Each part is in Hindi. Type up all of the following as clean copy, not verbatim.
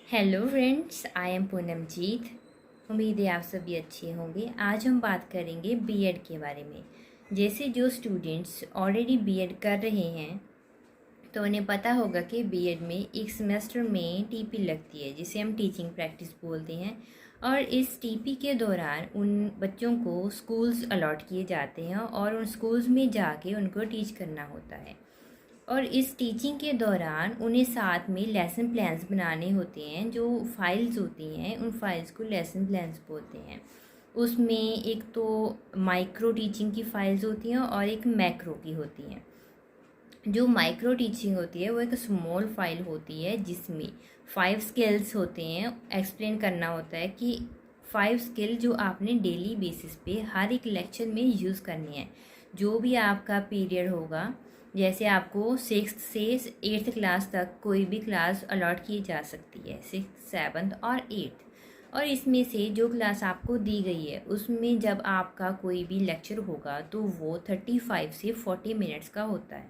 Hello friends, I am Poonamjeet. उम्मीद है आप सभी अच्छे होंगे। आज हम बात करेंगे बीएड के बारे में। जैसे जो स्टूडेंट्स ऑलरेडी बीएड कर रहे हैं तो उन्हें पता होगा कि बीएड में एक सेमेस्टर में टीपी लगती है, जिसे हम टीचिंग प्रैक्टिस बोलते हैं। और इस टीपी के दौरान उन बच्चों को स्कूल्स अलॉट किए जाते हैं और उन स्कूल्स में जाके उनको टीच करना होता है। और इस टीचिंग के दौरान उन्हें साथ में लेसन प्लान्स बनाने होते हैं। जो फाइल्स होती हैं उन फाइल्स को लेसन प्लान्स बोलते हैं। उसमें एक तो माइक्रो टीचिंग की फाइल्स होती हैं और एक मैक्रो की होती हैं। जो माइक्रो टीचिंग होती है वो एक स्मॉल फाइल होती है जिसमें 5 स्किल्स होते हैं। एक्सप्लेन करना होता है कि 5 स्किल जो आपने डेली बेसिस पे हर एक लेक्चर में यूज़ करनी है। जो भी आपका पीरियड होगा, जैसे आपको 6th से 8th क्लास तक कोई भी क्लास अलॉट की जा सकती है, 6th 7th और 8th। और इसमें से जो क्लास आपको दी गई है उसमें जब आपका कोई भी लेक्चर होगा तो वो 35 से 40 मिनट्स का होता है।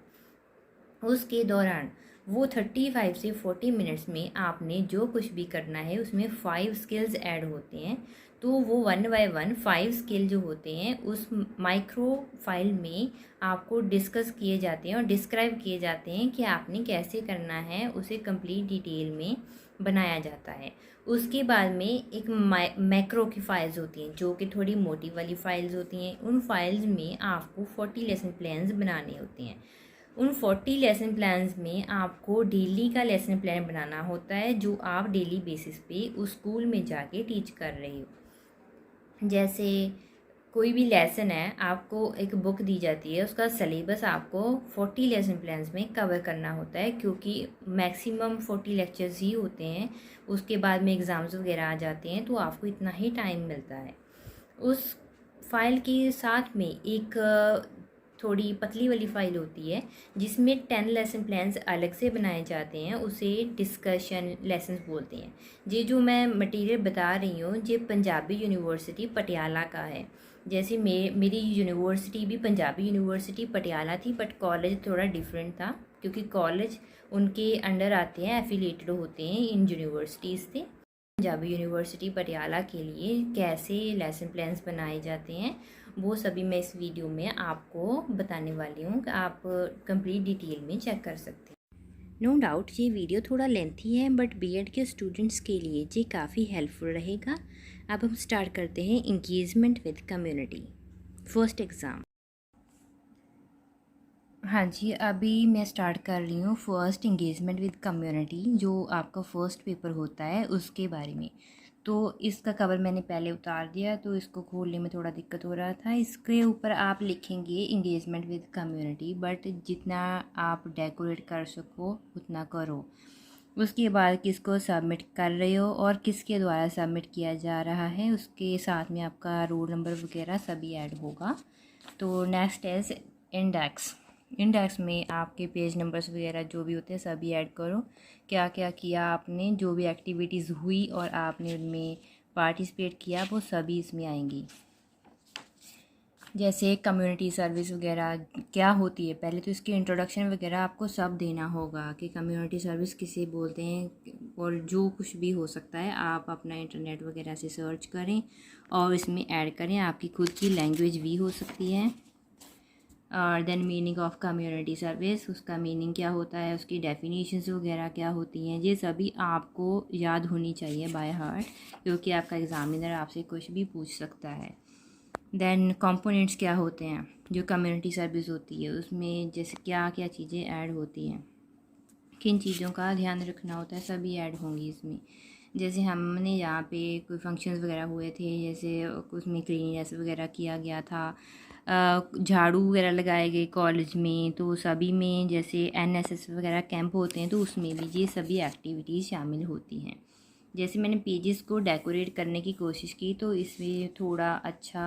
उसके दौरान वो 35 से 40 मिनट्स में आपने जो कुछ भी करना है उसमें 5 स्किल्स ऐड होते हैं। तो वो 1 बाय 1 5 स्किल जो होते हैं उस माइक्रो फाइल में आपको डिस्कस किए जाते हैं और डिस्क्राइब किए जाते हैं कि आपने कैसे करना है, उसे कंप्लीट डिटेल में बनाया जाता है। उसके बाद में एक मैक्रो की फाइल्स होती हैं जो कि थोड़ी मोटी वाली फाइल्स होती हैं। उन फाइल्स में आपको 40 लेसन प्लान्स बनाने होते हैं। उन 40 लेसन प्लान्स में आपको डेली का लेसन प्लान बनाना होता है जो आप डेली बेसिस पे उस स्कूल में जाके टीच कर रहे हो। जैसे कोई भी लेसन है, आपको एक बुक दी जाती है, उसका सिलेबस आपको 40 लेसन प्लान्स में कवर करना होता है क्योंकि मैक्सिमम 40 लेक्चर्स ही होते हैं। उसके बाद में एग्ज़ाम्स वगैरह आ जाते हैं तो आपको इतना ही टाइम मिलता है। उस फाइल के साथ में एक थोड़ी पतली वाली फाइल होती है जिसमें 10 लेसन प्लान्स अलग से बनाए जाते हैं, उसे डिस्कशन लेसन्स बोलते हैं। ये जो मैं मटेरियल बता रही हूँ ये पंजाबी यूनिवर्सिटी पटियाला का है। जैसे मेरी यूनिवर्सिटी भी पंजाबी यूनिवर्सिटी पटियाला थी, बट कॉलेज थोड़ा डिफरेंट था क्योंकि कॉलेज उनके अंडर आते हैं, एफिलेटेड होते हैं इन यूनिवर्सिटीज़ से। पंजाबी यूनिवर्सिटी पटियाला के लिए कैसे लेसन प्लान्स बनाए जाते हैं वो सभी मैं इस वीडियो में आपको बताने वाली हूँ कि आप कंप्लीट डिटेल में चेक कर सकते हैं। नो डाउट ये वीडियो थोड़ा लेंथी है बट बीएड के स्टूडेंट्स के लिए ये काफ़ी हेल्पफुल रहेगा। अब हम स्टार्ट करते हैं engagement with community first exam. हाँ जी, अभी मैं स्टार्ट कर रही हूँ फर्स्ट इंगेजमेंट विद कम्युनिटी, जो आपका फर्स्ट पेपर होता है उसके बारे में। तो इसका कवर मैंने पहले उतार दिया तो इसको खोलने में थोड़ा दिक्कत हो रहा था। इसके ऊपर आप लिखेंगे इंगेजमेंट विद कम्युनिटी, बट जितना आप डेकोरेट कर सको उतना करो। उसके बाद किसको सबमिट कर रहे हो और किसके द्वारा सबमिट किया जा रहा है, उसके साथ में आपका रोल नंबर वगैरह सभी ऐड होगा। तो नेक्स्ट इज इंडेक्स। इंडेक्स में आपके पेज नंबर्स वगैरह जो भी होते हैं सभी ऐड करो। क्या क्या किया आपने, जो भी एक्टिविटीज़ हुई और आपने उनमें पार्टिसिपेट किया वो सभी इसमें आएंगी। जैसे कम्युनिटी सर्विस वगैरह क्या होती है, पहले तो इसकी इंट्रोडक्शन वगैरह आपको सब देना होगा कि कम्युनिटी सर्विस किसे बोलते हैं। और जो कुछ भी हो सकता है आप अपना इंटरनेट वगैरह से सर्च करें और इसमें ऐड करें। आपकी खुद की लैंग्वेज भी हो सकती है। और then meaning of community service, उसका मीनिंग क्या होता है, उसकी डेफिनेशंस वगैरह क्या होती हैं, ये सभी आपको याद होनी चाहिए बाय हार्ट, क्योंकि आपका एग्ज़ामिनर आपसे कुछ भी पूछ सकता है। देन कंपोनेंट्स क्या होते हैं, जो कम्युनिटी सर्विस होती है उसमें जैसे क्या क्या चीज़ें ऐड होती हैं, किन चीज़ों का ध्यान रखना होता है, सभी ऐड होंगी इसमें। जैसे हमने यहाँ पे कोई फंक्शंस वगैरह हुए थे, जैसे उसमें क्लीनिनेस वगैरह किया गया था, झाड़ू वगैरह लगाए गए कॉलेज में, तो सभी में जैसे एनएसएस वगैरह कैंप होते हैं तो उसमें भी ये सभी एक्टिविटीज़ शामिल होती हैं। जैसे मैंने पेजेस को डेकोरेट करने की कोशिश की तो इसमें थोड़ा अच्छा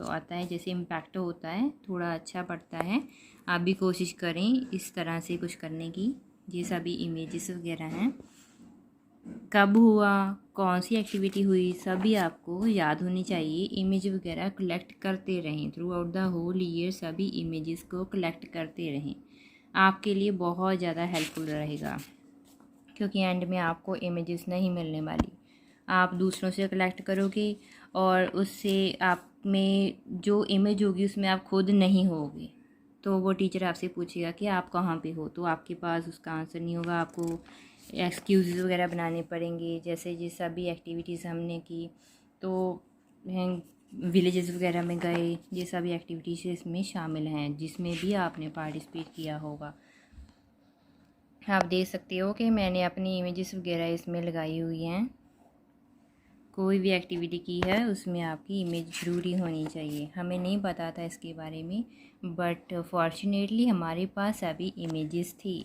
आता है, जैसे इम्पैक्ट होता है थोड़ा अच्छा पड़ता है। आप भी कोशिश करें इस तरह से कुछ करने की। ये सभी इमेजेस वगैरह हैं, कब हुआ, कौन सी एक्टिविटी हुई, सभी आपको याद होनी चाहिए। इमेज वगैरह कलेक्ट करते रहें throughout the whole year, सभी इमेजेस को कलेक्ट करते रहें, आपके लिए बहुत ज़्यादा हेल्पफुल रहेगा। क्योंकि एंड में आपको इमेजेस नहीं मिलने वाली। आप दूसरों से कलेक्ट करोगे और उससे आप में जो इमेज होगी उसमें आप खुद नहीं होगे, तो वो टीचर आपसे पूछेगा कि आप कहाँ पे हो, तो आपके पास उसका आंसर नहीं होगा। आपको एक्सक्यूज़ वगैरह बनाने पड़ेंगे। जैसे ये सभी एक्टिविटीज़ हमने की, तो विलेजेस वगैरह में गए, ये सभी एक्टिविटीज़ इसमें शामिल हैं जिसमें भी आपने पार्टिसिपेट किया होगा। आप देख सकते हो कि मैंने अपनी इमेजेस वगैरह इसमें लगाई हुई हैं। कोई भी एक्टिविटी की है उसमें आपकी इमेज ज़रूरी होनी चाहिए। हमें नहीं पता था इसके बारे में, बट फॉर्चुनेटली हमारे पास अभी इमेजेस थी,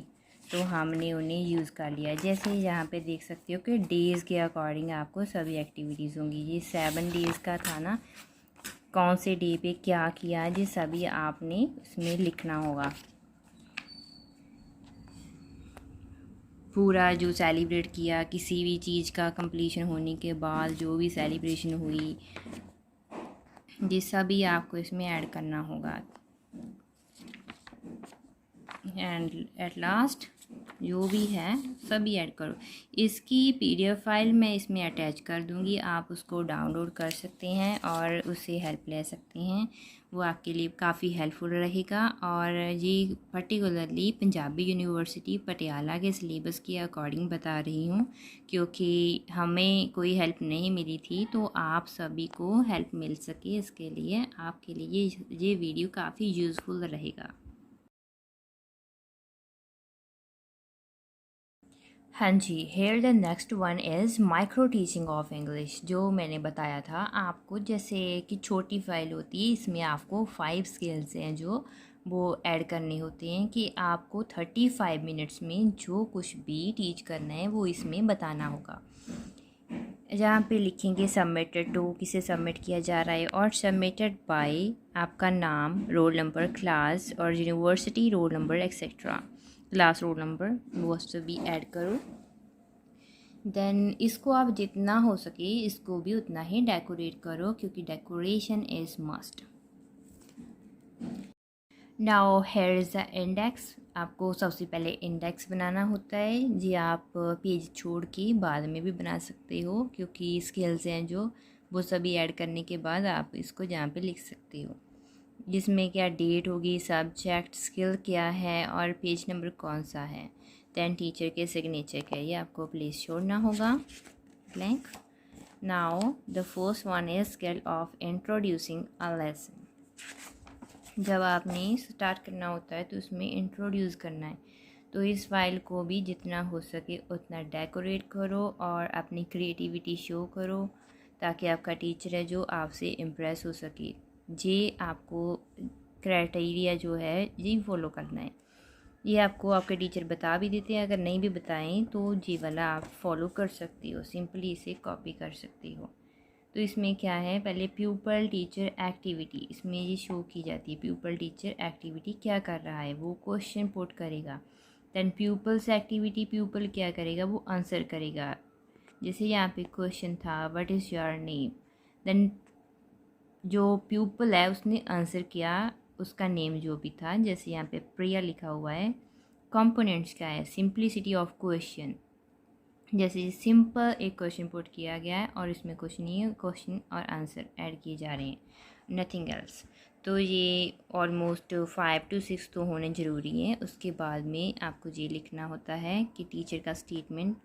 तो हमने उन्हें यूज़ कर लिया। जैसे यहाँ पे देख सकते हो कि डेज़ के अकॉर्डिंग आपको सभी एक्टिविटीज़ होंगी। ये 7 डेज़ का था ना, कौन से डे पे क्या किया, ये सभी आपने इसमें लिखना होगा। पूरा जो सेलिब्रेट किया, किसी भी चीज़ का कंप्लीशन होने के बाद जो भी सेलिब्रेशन हुई, ये सभी आपको इसमें ऐड करना होगा। एंड एट लास्ट जो भी है सभी ऐड करो। इसकी पीडीएफ फाइल मैं इसमें अटैच कर दूंगी, आप उसको डाउनलोड कर सकते हैं और उससे हेल्प ले सकते हैं। वो आपके लिए काफ़ी हेल्पफुल रहेगा। और ये पर्टिकुलरली पंजाबी यूनिवर्सिटी पटियाला के सिलेबस के अकॉर्डिंग बता रही हूँ, क्योंकि हमें कोई हेल्प नहीं मिली थी, तो आप सभी को हेल्प मिल सके इसके लिए आपके लिए ये वीडियो काफ़ी यूज़फुल रहेगा। हाँ जी, here the next one is micro teaching of English. जो मैंने बताया था आपको, जैसे कि छोटी फाइल होती है, इसमें आपको 5 स्किल्स हैं जो वो ऐड करने होते हैं कि आपको 35 मिनट्स में जो कुछ भी टीच करना है वो इसमें बताना होगा। जहाँ पे लिखेंगे सबमिटेड टू, किसे सबमिट किया जा रहा है, और सबमिटेड बाय आपका नाम, रोल नंबर, क्लास और university roll number etcetera, class roll number वो सब भी ऐड करो। देन इसको आप जितना हो सके इसको भी उतना ही डेकोरेट करो, क्योंकि decoration is must. Now here is the index. आपको सबसे पहले इंडेक्स बनाना होता है जी। आप पेज छोड़ के बाद में भी बना सकते हो, क्योंकि स्किल्स हैं जो वो सभी ऐड करने के बाद आप इसको जहाँ पे लिख सकते हो, जिसमें क्या डेट होगी, सब्जेक्ट, स्किल क्या है और पेज नंबर कौन सा है। दैन टीचर के सिग्नेचर का ये आपको प्लेस छोड़ना होगा blank. Now the first one is skill of introducing a lesson. जब आपने स्टार्ट करना होता है तो उसमें इंट्रोड्यूस करना है, तो इस फाइल को भी जितना हो सके उतना डेकोरेट करो और अपनी क्रिएटिविटी शो करो, ताकि आपका टीचर है जो आपसे इम्प्रेस हो सके। ये आपको क्राइटेरिया जो है ये फॉलो करना है। ये आपको आपके टीचर बता भी देते हैं, अगर नहीं भी बताएं तो ये वाला आप फॉलो कर सकती हो, सिंपली इसे कॉपी कर सकती हो। तो इसमें क्या है, पहले प्यूपल टीचर एक्टिविटी, इसमें ये शो की जाती है प्यूपल टीचर एक्टिविटी क्या कर रहा है, वो क्वेश्चन पुट करेगा। देन प्यूपल्स एक्टिविटी, प्यूपल क्या करेगा, वो आंसर करेगा। जैसे यहाँ पे क्वेश्चन था what is your name, then जो प्यूपल है उसने आंसर किया, उसका नेम जो भी था, जैसे यहाँ पे प्रिया लिखा हुआ है। कंपोनेंट्स क्या है, सिंप्लिसिटी ऑफ क्वेश्चन, जैसे सिंपल एक क्वेश्चन पुट किया गया है और इसमें कुछ नहीं है, क्वेश्चन और आंसर ऐड किए जा रहे हैं, नथिंग एल्स। तो ये ऑलमोस्ट 5 to 6 तो होने ज़रूरी है। उसके बाद में आपको ये लिखना होता है कि टीचर का स्टेटमेंट,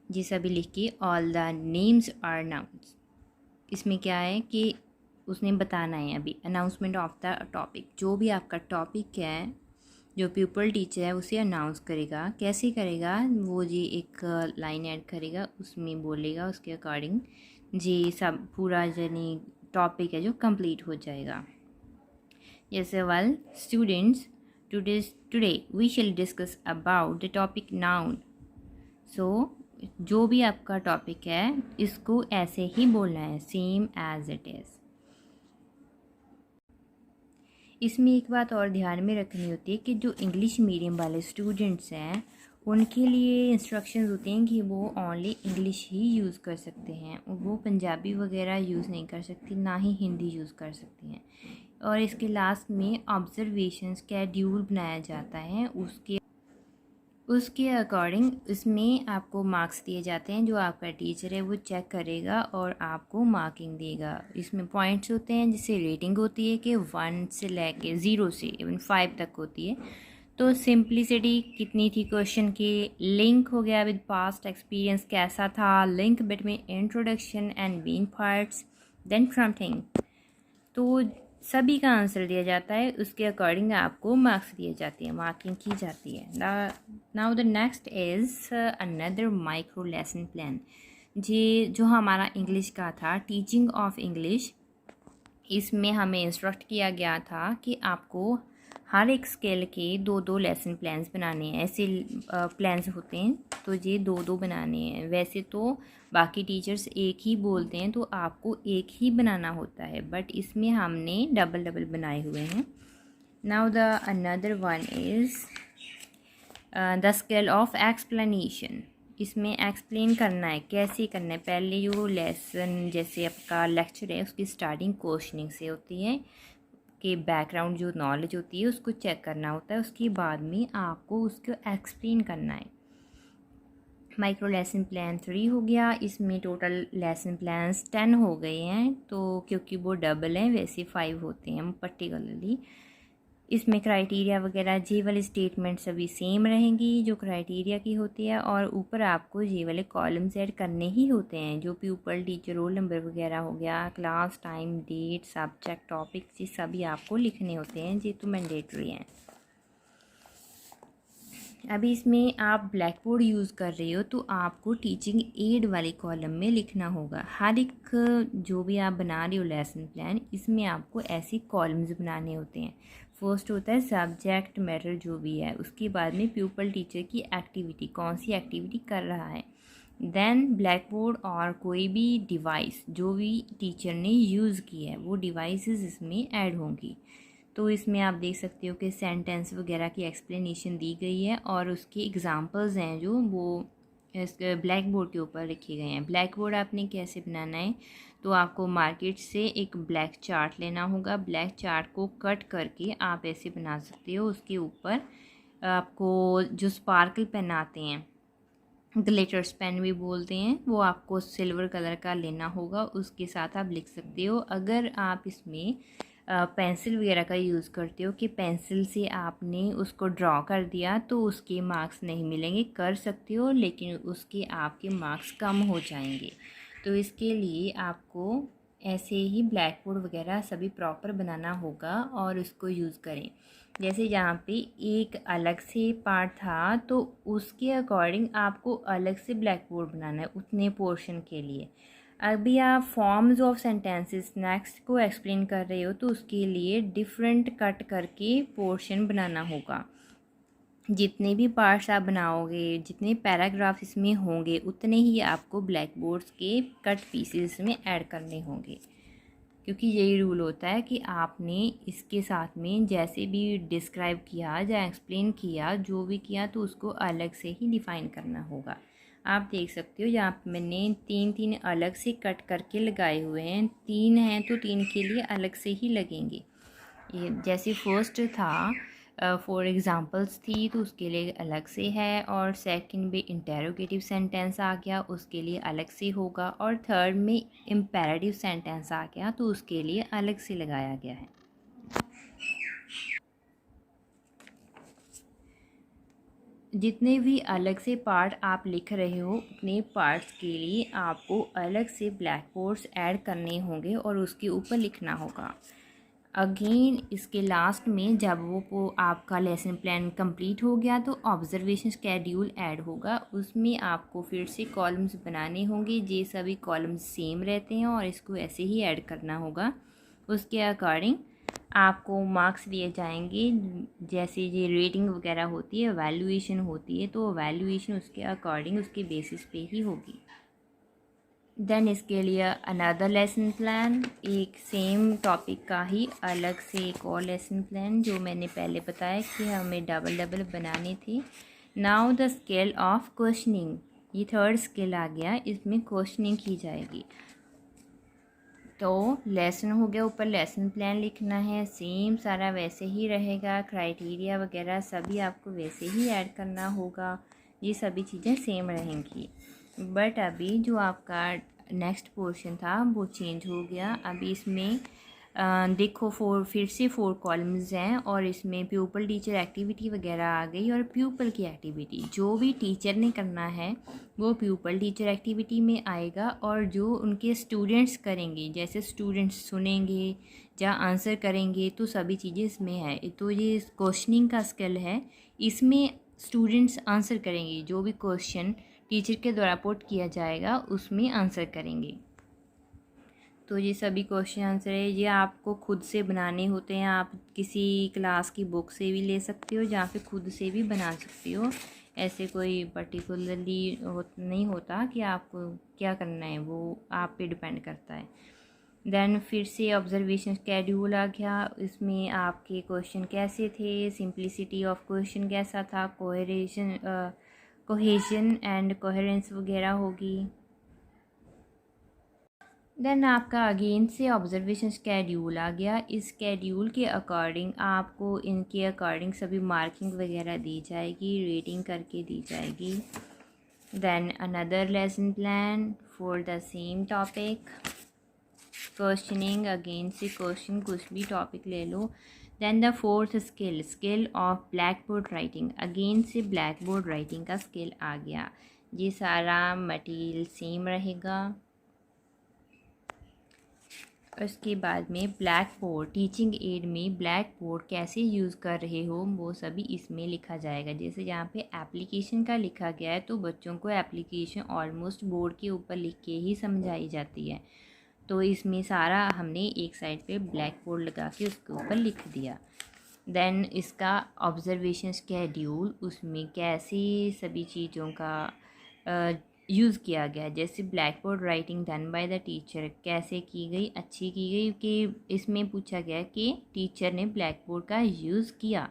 ये सभी लिख के all the names are nouns. इसमें क्या है कि उसने बताना है अभी अनाउंसमेंट ऑफ द टॉपिक, जो भी आपका टॉपिक है जो प्यूपल टीचर है उसे अनाउंस करेगा। कैसे करेगा, वो जी एक लाइन ऐड करेगा, उसमें बोलेगा, उसके अकॉर्डिंग जी सब पूरा यानी टॉपिक है जो कंप्लीट हो जाएगा। जैसे well students, today we shall discuss about the topic noun. So जो भी आपका टॉपिक है इसको ऐसे ही बोलना है, सेम एज इट इज़। इसमें एक बात और ध्यान में रखनी होती है कि जो इंग्लिश मीडियम वाले स्टूडेंट्स हैं उनके लिए इंस्ट्रक्शंस होते हैं कि वो ओनली इंग्लिश ही यूज़ कर सकते हैं, वो पंजाबी वगैरह यूज़ नहीं कर सकती, ना ही हिंदी यूज़ कर सकती हैं। और इसके लास्ट में ऑब्जर्वेशन स्केड्यूल बनाया जाता है, उसके उसके अकॉर्डिंग इसमें आपको मार्क्स दिए जाते हैं। जो आपका टीचर है वो चेक करेगा और आपको मार्किंग देगा। इसमें पॉइंट्स होते हैं जिससे रेटिंग होती है कि 1 से लेके 0 से इवन 5 तक होती है। तो सिंप्लिसिटी कितनी थी क्वेश्चन की, लिंक हो गया विद पास्ट एक्सपीरियंस कैसा था, link between introduction and main parts, then something. तो सभी का आंसर दिया जाता है, उसके अकॉर्डिंग आपको मार्क्स दिए जाते हैं, मार्किंग की जाती है। Now the next is another micro lesson plan. जी जो हमारा इंग्लिश का था, टीचिंग ऑफ इंग्लिश, इसमें हमें इंस्ट्रक्ट किया गया था कि आपको हर एक स्केल के 2-2 लेसन प्लान्स बनाने हैं। ऐसे प्लान्स होते हैं तो ये 2-2 बनाने हैं। वैसे तो बाकी टीचर्स एक ही बोलते हैं तो आपको एक ही बनाना होता है, बट इसमें हमने डबल डबल बनाए हुए हैं। Now the another one is the scale of explanation. इसमें एक्सप्लेन करना है, कैसे करना है। पहले जो लेसन जैसे आपका लेक्चर है उसकी स्टार्टिंग क्वेश्चनिंग से होती है कि बैकग्राउंड जो नॉलेज होती है उसको चेक करना होता है, उसके बाद में आपको उसको एक्सप्लेन करना है। माइक्रो लेसन प्लान 3 हो गया। इसमें टोटल लेसन प्लान्स 10 हो गए हैं, तो क्योंकि वो डबल हैं वैसे 5 होते हैं पर्टिकुलरली। इसमें क्राइटेरिया वगैरह जे वाली स्टेटमेंट सभी सेम रहेंगी जो क्राइटेरिया की होती है, और ऊपर आपको जे वाले कॉलम्स ऐड करने ही होते हैं, जो प्यूपल, टीचर, रोल नंबर वगैरह हो गया, class, time, date, subject, topic, ये सभी आपको लिखने होते हैं, ये तो मैंडेटरी हैं। अभी इसमें आप ब्लैक बोर्ड यूज़ कर रहे हो तो आपको टीचिंग एड वाले कॉलम में लिखना होगा। हर एक जो भी आप बना रहे हो लेसन प्लान, इसमें आपको ऐसे कॉलम्स बनाने होते हैं। फर्स्ट होता है सब्जेक्ट मैटर जो भी है, उसके बाद में प्यूपल, टीचर की एक्टिविटी, कौन सी एक्टिविटी कर रहा है, देन ब्लैक बोर्ड और कोई भी डिवाइस जो भी टीचर ने यूज़ की है वो डिवाइसेस इसमें ऐड होंगी। तो इसमें आप देख सकते हो कि सेंटेंस वगैरह की एक्सप्लेनेशन दी गई है और उसके एग्जांपल्स हैं जो वो इस ब्लैक बोर्ड के ऊपर लिखे गए हैं। ब्लैक बोर्ड आपने कैसे बनाना है, तो आपको मार्केट से एक ब्लैक चार्ट लेना होगा। ब्लैक चार्ट को कट करके आप ऐसे बना सकते हो। उसके ऊपर आपको जो स्पार्कल पेन आते हैं, ग्लिटर्स पेन भी बोलते हैं, वो आपको सिल्वर कलर का लेना होगा, उसके साथ आप लिख सकते हो। अगर आप इसमें पेंसिल वगैरह का यूज़ करते हो कि पेंसिल से आपने उसको ड्रॉ कर दिया तो उसके मार्क्स नहीं मिलेंगे, कर सकते हो लेकिन उसके आपके मार्क्स कम हो जाएंगे। तो इसके लिए आपको ऐसे ही ब्लैक बोर्ड वगैरह सभी प्रॉपर बनाना होगा और उसको यूज़ करें। जैसे यहाँ पे एक अलग से पार्ट था तो उसके अकॉर्डिंग आपको अलग से ब्लैक बोर्ड बनाना है उतने पोर्शन के लिए। अभी आप फॉर्म्स ऑफ सेंटेंसेस नेक्स्ट को एक्सप्लेन कर रहे हो तो उसके लिए डिफरेंट कट करके पोर्शन बनाना होगा। जितने भी पार्ट्स आप बनाओगे, जितने पैराग्राफ इसमें होंगे, उतने ही आपको ब्लैक बोर्ड्स के कट पीसेस में ऐड करने होंगे, क्योंकि यही रूल होता है कि आपने इसके साथ में जैसे भी डिस्क्राइब किया या एक्सप्लेन किया, जो भी किया, तो उसको अलग से ही डिफ़ाइन करना होगा। आप देख सकते हो यहाँ पे मैंने 3 अलग से कट करके लगाए हुए हैं। 3 हैं तो 3 के लिए अलग से ही लगेंगे। ये जैसे फर्स्ट था फॉर एग्ज़ाम्पल्स थी तो उसके लिए अलग से है, और सेकंड में इंटेरोगेटिव सेंटेंस आ गया उसके लिए अलग से होगा, और थर्ड में इम्पेरेटिव सेंटेंस आ गया तो उसके लिए अलग से लगाया गया है। जितने भी अलग से पार्ट आप लिख रहे हो उतने पार्ट्स के लिए आपको अलग से ब्लैक बोर्ड्स ऐड करने होंगे और उसके ऊपर लिखना होगा। अगेन इसके लास्ट में जब वो आपका लेसन प्लान कंप्लीट हो गया तो ऑब्जर्वेशन शेड्यूल ऐड होगा, उसमें आपको फिर से कॉलम्स बनाने होंगे। ये सभी कॉलम्स सेम रहते हैं और इसको ऐसे ही ऐड करना होगा। उसके अकॉर्डिंग आपको मार्क्स दिए जाएंगे। जैसे ये रेटिंग वगैरह होती है, वैल्यूएशन होती है, तो वैल्यूएशन उसके अकॉर्डिंग उसके बेसिस पे ही होगी। देन इसके लिए अनदर लेसन प्लान, एक सेम टॉपिक का ही अलग से एक और लेसन प्लान, जो मैंने पहले बताया कि हमें डबल डबल बनानी थी। Now the scale of questioning, ये थर्ड स्केल आ गया, इसमें क्वेश्चनिंग की जाएगी। तो लेसन हो गया, ऊपर लेसन प्लान लिखना है, सेम सारा वैसे ही रहेगा, क्राइटेरिया वगैरह सभी आपको वैसे ही ऐड करना होगा, ये सभी चीज़ें सेम रहेंगी। बट अभी जो आपका नेक्स्ट पोर्शन था वो चेंज हो गया। अभी इसमें देखो फिर से 4 कॉलम्स हैं और इसमें प्यूपल टीचर एक्टिविटी वगैरह आ गई, और प्यूपल की एक्टिविटी जो भी टीचर ने करना है वो प्यूपल टीचर एक्टिविटी में आएगा, और जो उनके स्टूडेंट्स करेंगे, जैसे स्टूडेंट्स सुनेंगे या आंसर करेंगे, तो सभी चीज़ें इसमें है। तो ये क्वेश्चनिंग का स्किल है, इसमें स्टूडेंट्स आंसर करेंगे, जो भी क्वेश्चन टीचर के द्वारा पुट किया जाएगा उसमें आंसर करेंगे। तो ये सभी क्वेश्चन आंसर है, ये आपको खुद से बनाने होते हैं, आप किसी क्लास की बुक से भी ले सकते हो या फिर खुद से भी बना सकते हो। ऐसे कोई पर्टिकुलरली नहीं होता कि आपको क्या करना है, वो आप पे डिपेंड करता है। देन फिर से ऑब्जर्वेशन स्केड्यूल आ गया, इसमें आपके क्वेश्चन कैसे थे, सिंप्लिसिटी ऑफ क्वेश्चन कैसा था, कोहेजन एंड कोहेरेंस वगैरह होगी। देन आपका अगेन से ऑब्जर्वेशन स्केड्यूल आ गया। इस स्केड्यूल के अकॉर्डिंग आपको इनके अकॉर्डिंग सभी मार्किंग वगैरह दी जाएगी, रेटिंग करके दी जाएगी। Then another lesson plan for the same topic, questioning again से क्वेश्चन कुछ भी टॉपिक ले लो। Then the fourth skill of black board writing, again से ब्लैक बोर्ड राइटिंग का स्किल आ गया। ये सारा मटेरियल सेम रहेगा। उसके बाद में ब्लैक बोर्ड, टीचिंग एड में ब्लैक बोर्ड कैसे यूज़ कर रहे हो वो सभी इसमें लिखा जाएगा। जैसे यहाँ पे एप्लीकेशन का लिखा गया है, तो बच्चों को एप्लीकेशन ऑलमोस्ट बोर्ड के ऊपर लिख के ही समझाई जाती है, तो इसमें सारा हमने एक साइड पे ब्लैक बोर्ड लगा के उसके ऊपर लिख दिया। देन इसका ऑब्जर्वेशन स्केड्यूल, उसमें कैसे सभी चीज़ों का यूज़ किया गया, जैसे black board writing done by the teacher कैसे की गई, अच्छी की गई, कि इसमें पूछा गया कि टीचर ने ब्लैक बोर्ड का यूज़ किया।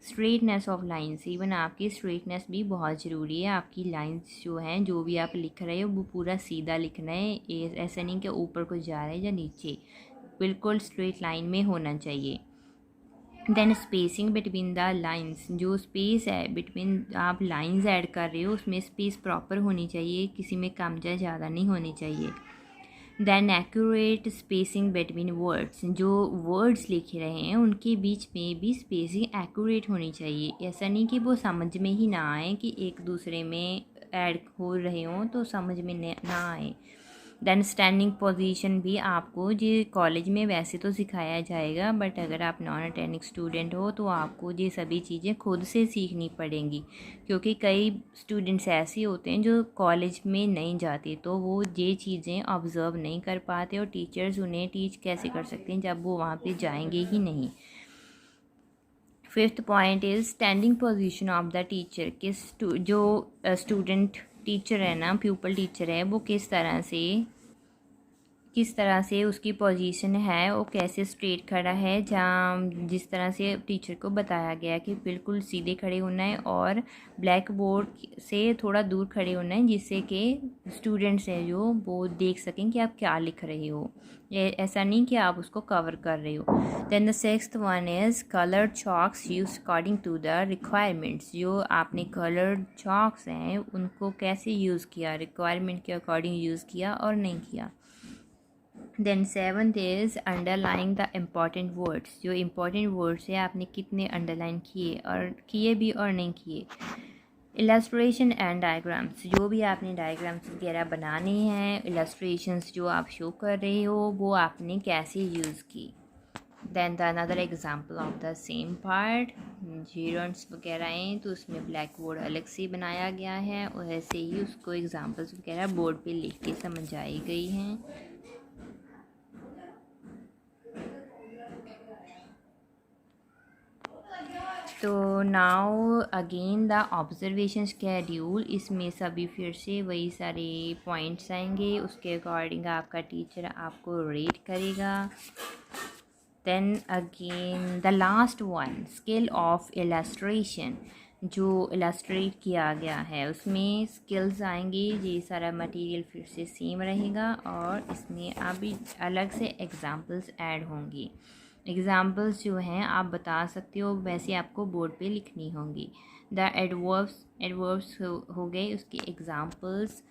स्ट्रेटनेस ऑफ लाइंस, इवन आपकी स्ट्रेटनेस भी बहुत ज़रूरी है, आपकी लाइंस जो हैं, जो भी आप लिख रहे हो वो पूरा सीधा लिखना है, ऐसा नहीं कि ऊपर को जा रहा है या नीचे, बिल्कुल स्ट्रेट लाइन में होना चाहिए। Then spacing between the lines, जो स्पेस है बिटवीन आप लाइंस ऐड कर रहे हो उसमें स्पेस प्रॉपर होनी चाहिए, किसी में कम या ज़्यादा नहीं होनी चाहिए। Then accurate spacing between words, जो वर्ड्स लिख रहे हैं उनके बीच में भी स्पेसिंग एक्यूरेट होनी चाहिए, ऐसा नहीं कि वो समझ में ही ना आए, कि एक दूसरे में ऐड हो रहे हों तो समझ में ना आए। देन स्टैंडिंग पोजीशन भी आपको ये कॉलेज में वैसे तो सिखाया जाएगा, बट अगर आप नॉन अटेंडिंग स्टूडेंट हो तो आपको ये सभी चीज़ें खुद से सीखनी पड़ेंगी, क्योंकि कई स्टूडेंट्स ऐसे होते हैं जो कॉलेज में नहीं जाते, तो वो ये चीज़ें ऑब्ज़र्व नहीं कर पाते, और टीचर्स उन्हें टीच कैसे कर सकते हैं जब वो वहाँ पे जाएंगे ही नहीं। Fifth point is standing position of the teacher, कि जो स्टूडेंट टीचर है ना, प्यूपल टीचर है, वो किस तरह से उसकी पोजीशन है, वो कैसे स्ट्रेट खड़ा है, जहाँ जिस तरह से टीचर को बताया गया कि बिल्कुल सीधे खड़े होना है और ब्लैक बोर्ड से थोड़ा दूर खड़े होना है, जिससे कि स्टूडेंट्स हैं जो वो देख सकें कि आप क्या लिख रहे हो, ऐसा नहीं कि आप उसको कवर कर रहे हो। Then the sixth one is coloured chalks use according to the requirements, जो आपने कलर्ड चॉक्स हैं उनको कैसे यूज़ किया, रिक्वायरमेंट के अकॉर्डिंग यूज़ किया और नहीं किया। Then seventh is underlining the important words, जो इम्पॉर्टेंट वर्ड्स है आपने कितने अंडरलाइन किए और किए भी और नहीं किए। इलस्ट्रेशन एंड डायग्राम्स, जो भी आपने डायग्राम्स वगैरह बनाने हैं, इलस्ट्रेशंस जो आप शो कर रहे हो वो आपने कैसे यूज़ की। Then the another example of the same part, जीरोन्स वगैरह हैं तो उसमें ब्लैक बोर्ड अलग से बनाया गया है, और ऐसे ही उसको एग्जाम्पल्स वगैरह बोर्ड पे लिख के समझाई गई हैं। तो now again the observation schedule, इसमें सभी फिर से वही सारे पॉइंट्स आएंगे, उसके अकॉर्डिंग आपका टीचर आपको रेट करेगा। Then again the last one, skill of illustration, जो इलस्ट्रेट किया गया है उसमें स्किल्स आएंगी। ये सारा मटेरियल फिर से सेम रहेगा और इसमें अभी अलग से एग्ज़ाम्पल्स ऐड होंगी। एग्ज़ाम्पल्स जो हैं आप बता सकते हो, वैसे आपको बोर्ड पे लिखनी होंगी। द एडवर्ब्स हो गए उसके एग्ज़ाम्पल्स।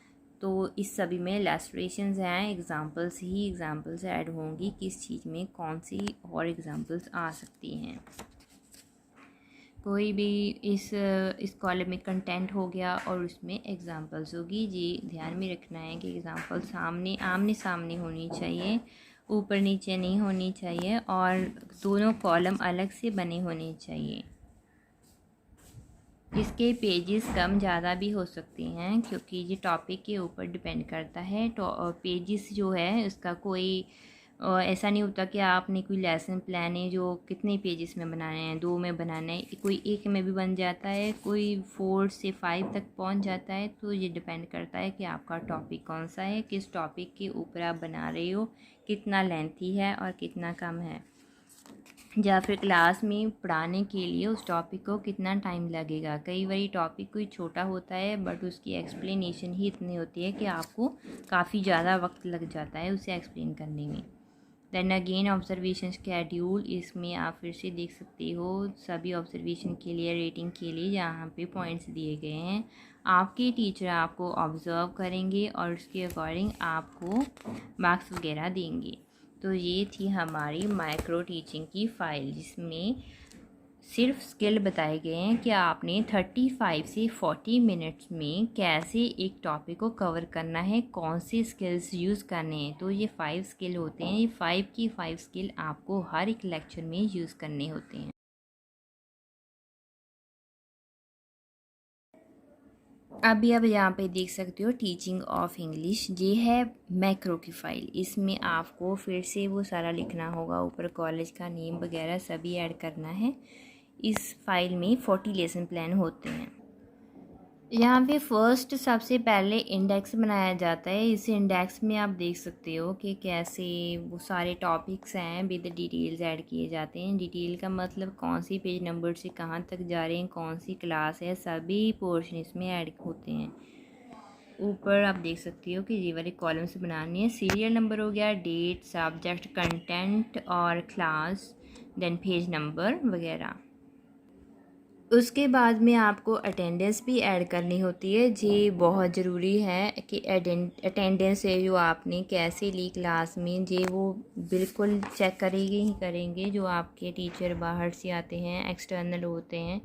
तो इस सभी में इलस्ट्रेशंस हैं, एग्ज़ाम्पल्स ही एग्ज़ाम्पल्स ऐड होंगी किस चीज़ में कौन सी और एग्ज़ाम्पल्स आ सकती हैं। कोई भी इस कॉलम में कंटेंट हो गया और उसमें एग्ज़ाम्पल्स होगी। जी ध्यान में रखना है कि एग्ज़ाम्पल आमने सामने होनी चाहिए, ऊपर नीचे नहीं होनी चाहिए और दोनों कॉलम अलग से बने होने चाहिए। इसके पेजेस कम ज़्यादा भी हो सकते हैं क्योंकि ये टॉपिक के ऊपर डिपेंड करता है। तो पेजेस जो है उसका कोई ऐसा नहीं होता कि आपने कोई लेसन प्लान है जो कितने पेजेस में बनाने हैं, 2 में बनाना है, कोई 1 में भी बन जाता है, कोई 4 से 5 तक पहुंच जाता है। तो ये डिपेंड करता है कि आपका टॉपिक कौन सा है, किस टॉपिक के ऊपर आप बना रहे हो, कितना लेंथी है और कितना कम है, या फिर क्लास में पढ़ाने के लिए उस टॉपिक को कितना टाइम लगेगा। कई बार टॉपिक कोई छोटा होता है बट उसकी एक्सप्लेनेशन ही इतनी होती है कि आपको काफ़ी ज़्यादा वक्त लग जाता है उसे एक्सप्लेन करने में। देन अगेन ऑब्जर्वेशन स्केड्यूल, इसमें आप फिर से देख सकते हो सभी ऑब्जर्वेशन के लिए रेटिंग के लिए यहाँ पे पॉइंट्स दिए गए हैं। आपके टीचर आपको ऑब्ज़र्व करेंगे और उसके अकॉर्डिंग आपको मार्क्स वगैरह देंगे। तो ये थी हमारी माइक्रो टीचिंग की फ़ाइल जिसमें सिर्फ स्किल बताए गए हैं कि आपने 35 से 40 मिनट्स में कैसे एक टॉपिक को कवर करना है, कौन से स्किल्स यूज़ करने हैं। तो ये 5 स्किल होते हैं, ये 5 की 5 स्किल आपको हर एक लेक्चर में यूज़ करने होते हैं। अभी आप यहाँ पे देख सकते हो टीचिंग ऑफ इंग्लिश, ये है मैक्रो की फ़ाइल। इसमें आपको फिर से वो सारा लिखना होगा, ऊपर कॉलेज का नेम वगैरह सभी ऐड करना है। इस फाइल में 40 लेसन प्लान होते हैं। यहाँ पे फर्स्ट सबसे पहले इंडेक्स बनाया जाता है। इस इंडेक्स में आप देख सकते हो कि कैसे वो सारे टॉपिक्स हैं विद डिटेल्स ऐड किए जाते हैं। डिटेल का मतलब कौन सी पेज नंबर से कहाँ तक जा रहे हैं, कौन सी क्लास है, सभी पोर्शन इसमें ऐड होते हैं। ऊपर आप देख सकते हो कि ये वाले कॉलम्स बनानी है। सीरियल नंबर हो गया, डेट, सब्जेक्ट, कंटेंट और क्लास, देन पेज नंबर वगैरह। उसके बाद में आपको अटेंडेंस भी ऐड करनी होती है। जी बहुत ज़रूरी है कि अटेंडेंस है जो आपने कैसे ली क्लास में, जी वो बिल्कुल चेक करेंगे ही करेंगे। जो आपके टीचर बाहर से आते हैं, एक्सटर्नल होते हैं,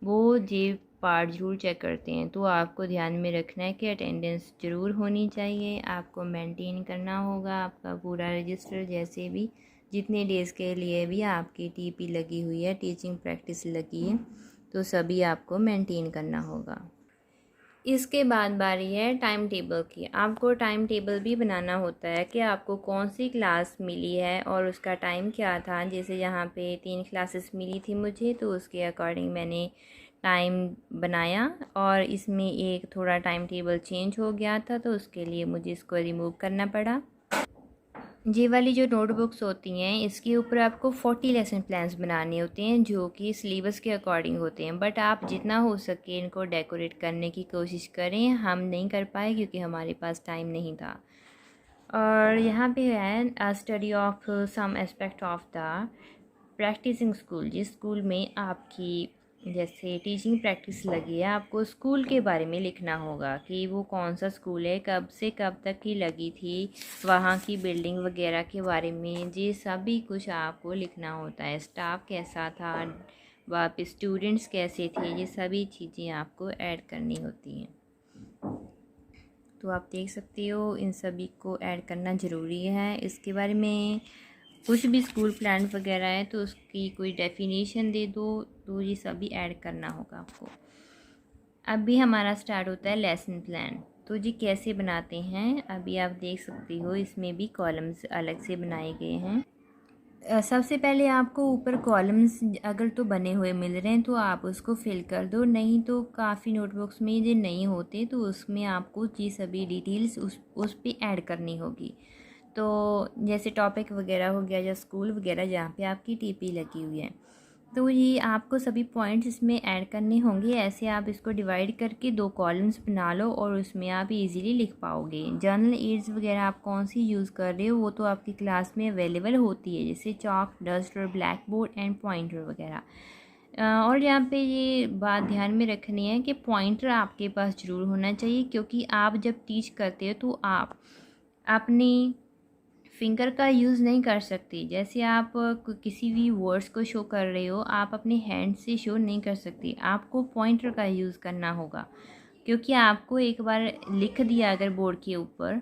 वो जी पार्ट ज़रूर चेक करते हैं। तो आपको ध्यान में रखना है कि अटेंडेंस ज़रूर होनी चाहिए। आपको मेंटेन करना होगा आपका पूरा रजिस्टर, जैसे भी जितने डेज़ के लिए भी आपकी टीपी लगी हुई है, टीचिंग प्रैक्टिस लगी है, तो सभी आपको मेंटेन करना होगा। इसके बाद बारी है टाइम टेबल की। आपको टाइम टेबल भी बनाना होता है कि आपको कौन सी क्लास मिली है और उसका टाइम क्या था। जैसे यहाँ पे 3 क्लासेस मिली थी मुझे, तो उसके अकॉर्डिंग मैंने टाइम बनाया और इसमें एक थोड़ा टाइम टेबल चेंज हो गया था, तो उसके लिए मुझे इसको रिमूव करना पड़ा। ये वाली जो नोटबुक्स होती हैं इसके ऊपर आपको 40 लेसन प्लान्स बनाने होते हैं जो कि सिलेबस के अकॉर्डिंग होते हैं। बट आप जितना हो सके इनको डेकोरेट करने की कोशिश करें। हम नहीं कर पाए क्योंकि हमारे पास टाइम नहीं था। और यहाँ पे है study of some aspect of the practising school. जिस स्कूल में आपकी जैसे टीचिंग प्रैक्टिस लगी है, आपको स्कूल के बारे में लिखना होगा कि वो कौन सा स्कूल है, कब से कब तक की लगी थी, वहाँ की बिल्डिंग वगैरह के बारे में, ये सभी कुछ आपको लिखना होता है। स्टाफ कैसा था, वहाँ स्टूडेंट्स कैसे थे, ये सभी चीज़ें आपको ऐड करनी होती हैं। तो आप देख सकते हो इन सभी को ऐड करना ज़रूरी है। इसके बारे में कुछ भी स्कूल प्लान वगैरह है तो उसकी कोई डेफिनेशन दे दो, तो ये सभी ऐड करना होगा आपको। अभी हमारा स्टार्ट होता है लेसन प्लान। तो जी कैसे बनाते हैं अभी आप देख सकते हो, इसमें भी कॉलम्स अलग से बनाए गए हैं। सबसे पहले आपको ऊपर कॉलम्स अगर तो बने हुए मिल रहे हैं तो आप उसको फिल कर दो, नहीं तो काफ़ी नोटबुक्स में ये नहीं होते तो उसमें आपको ये सभी डिटेल्स उस पर ऐड करनी होगी। तो जैसे टॉपिक वगैरह हो गया या स्कूल वगैरह जहाँ पे आपकी टीपी लगी हुई है, तो ये आपको सभी पॉइंट्स इसमें ऐड करने होंगे। ऐसे आप इसको डिवाइड करके 2 कॉलम्स बना लो और उसमें आप इजीली लिख पाओगे। जर्नल एड्स वगैरह आप कौन सी यूज़ कर रहे हो वो तो आपकी क्लास में अवेलेबल होती है, जैसे chalk, duster, black board and pointer वगैरह। और यहाँ पे ये बात ध्यान में रखनी है कि पॉइंटर आपके पास ज़रूर होना चाहिए, क्योंकि आप जब टीच करते हो तो आप अपनी फिंगर का यूज़ नहीं कर सकते। जैसे आप किसी भी वर्ड्स को शो कर रहे हो, आप अपने हैंड से शो नहीं कर सकते, आपको पॉइंटर का यूज़ करना होगा। क्योंकि आपको एक बार लिख दिया अगर बोर्ड के ऊपर,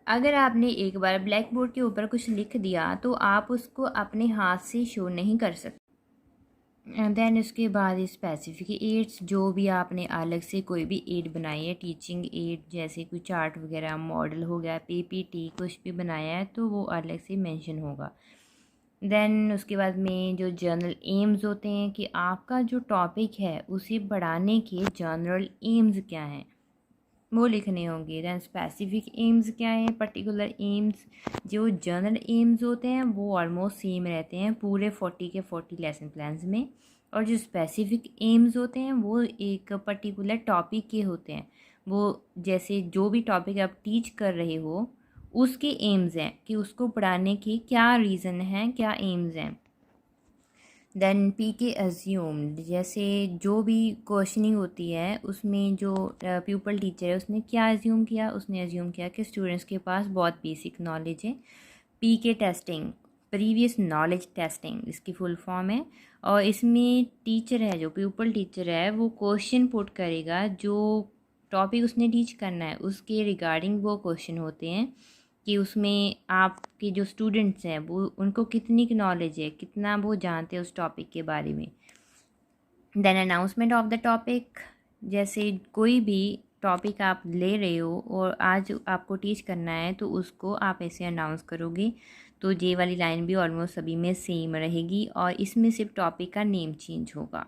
अगर आपने एक बार ब्लैक बोर्ड के ऊपर कुछ लिख दिया तो आप उसको अपने हाथ से शो नहीं कर सकते। देन उसके बाद स्पेसिफिक एड्स, जो भी आपने अलग से कोई भी एड बनाई है, टीचिंग एड जैसे कोई चार्ट वगैरह, मॉडल हो गया, पीपीटी कुछ भी बनाया है तो वो अलग से मेंशन होगा। देन उसके बाद में जो जर्नल एम्स होते हैं कि आपका जो टॉपिक है उसे बढ़ाने के जनरल एम्स क्या हैं वो लिखने होंगे। दैन स्पेसिफिक एम्स क्या है, पर्टिकुलर एम्स। जो जनरल एम्स होते हैं वो ऑलमोस्ट सेम रहते हैं पूरे 40 के 40 लेसन प्लान्स में, और जो स्पेसिफिक एम्स होते हैं वो एक पर्टिकुलर टॉपिक के होते हैं। वो जैसे जो भी टॉपिक आप टीच कर रहे हो उसके एम्स हैं कि उसको पढ़ाने की क्या रीज़न है, क्या एम्स हैं। देन पी के अज्यूम्ड, जैसे जो भी क्वेश्चनिंग होती है उसमें जो प्यूपल टीचर है उसने क्या अज्यूम किया, उसने अज्यूम किया कि स्टूडेंट्स के पास बहुत बेसिक नॉलेज है। पी के टेस्टिंग, प्रीवियस नॉलेज टेस्टिंग इसकी फुल फॉर्म है। और इसमें टीचर है, जो प्यूपल टीचर है वो क्वेश्चन पुट करेगा, जो टॉपिक उसने टीच करना है उसके रिगार्डिंग वो क्वेश्चन होते हैं कि उसमें आपके जो स्टूडेंट्स हैं वो उनको कितनी नॉलेज है, कितना वो जानते हैं उस टॉपिक के बारे में। Then announcement of the topic, जैसे कोई भी टॉपिक आप ले रहे हो और आज आपको टीच करना है तो उसको आप ऐसे अनाउंस करोगे, तो ये वाली लाइन भी ऑलमोस्ट सभी में सेम रहेगी और इसमें सिर्फ टॉपिक का नेम चेंज होगा।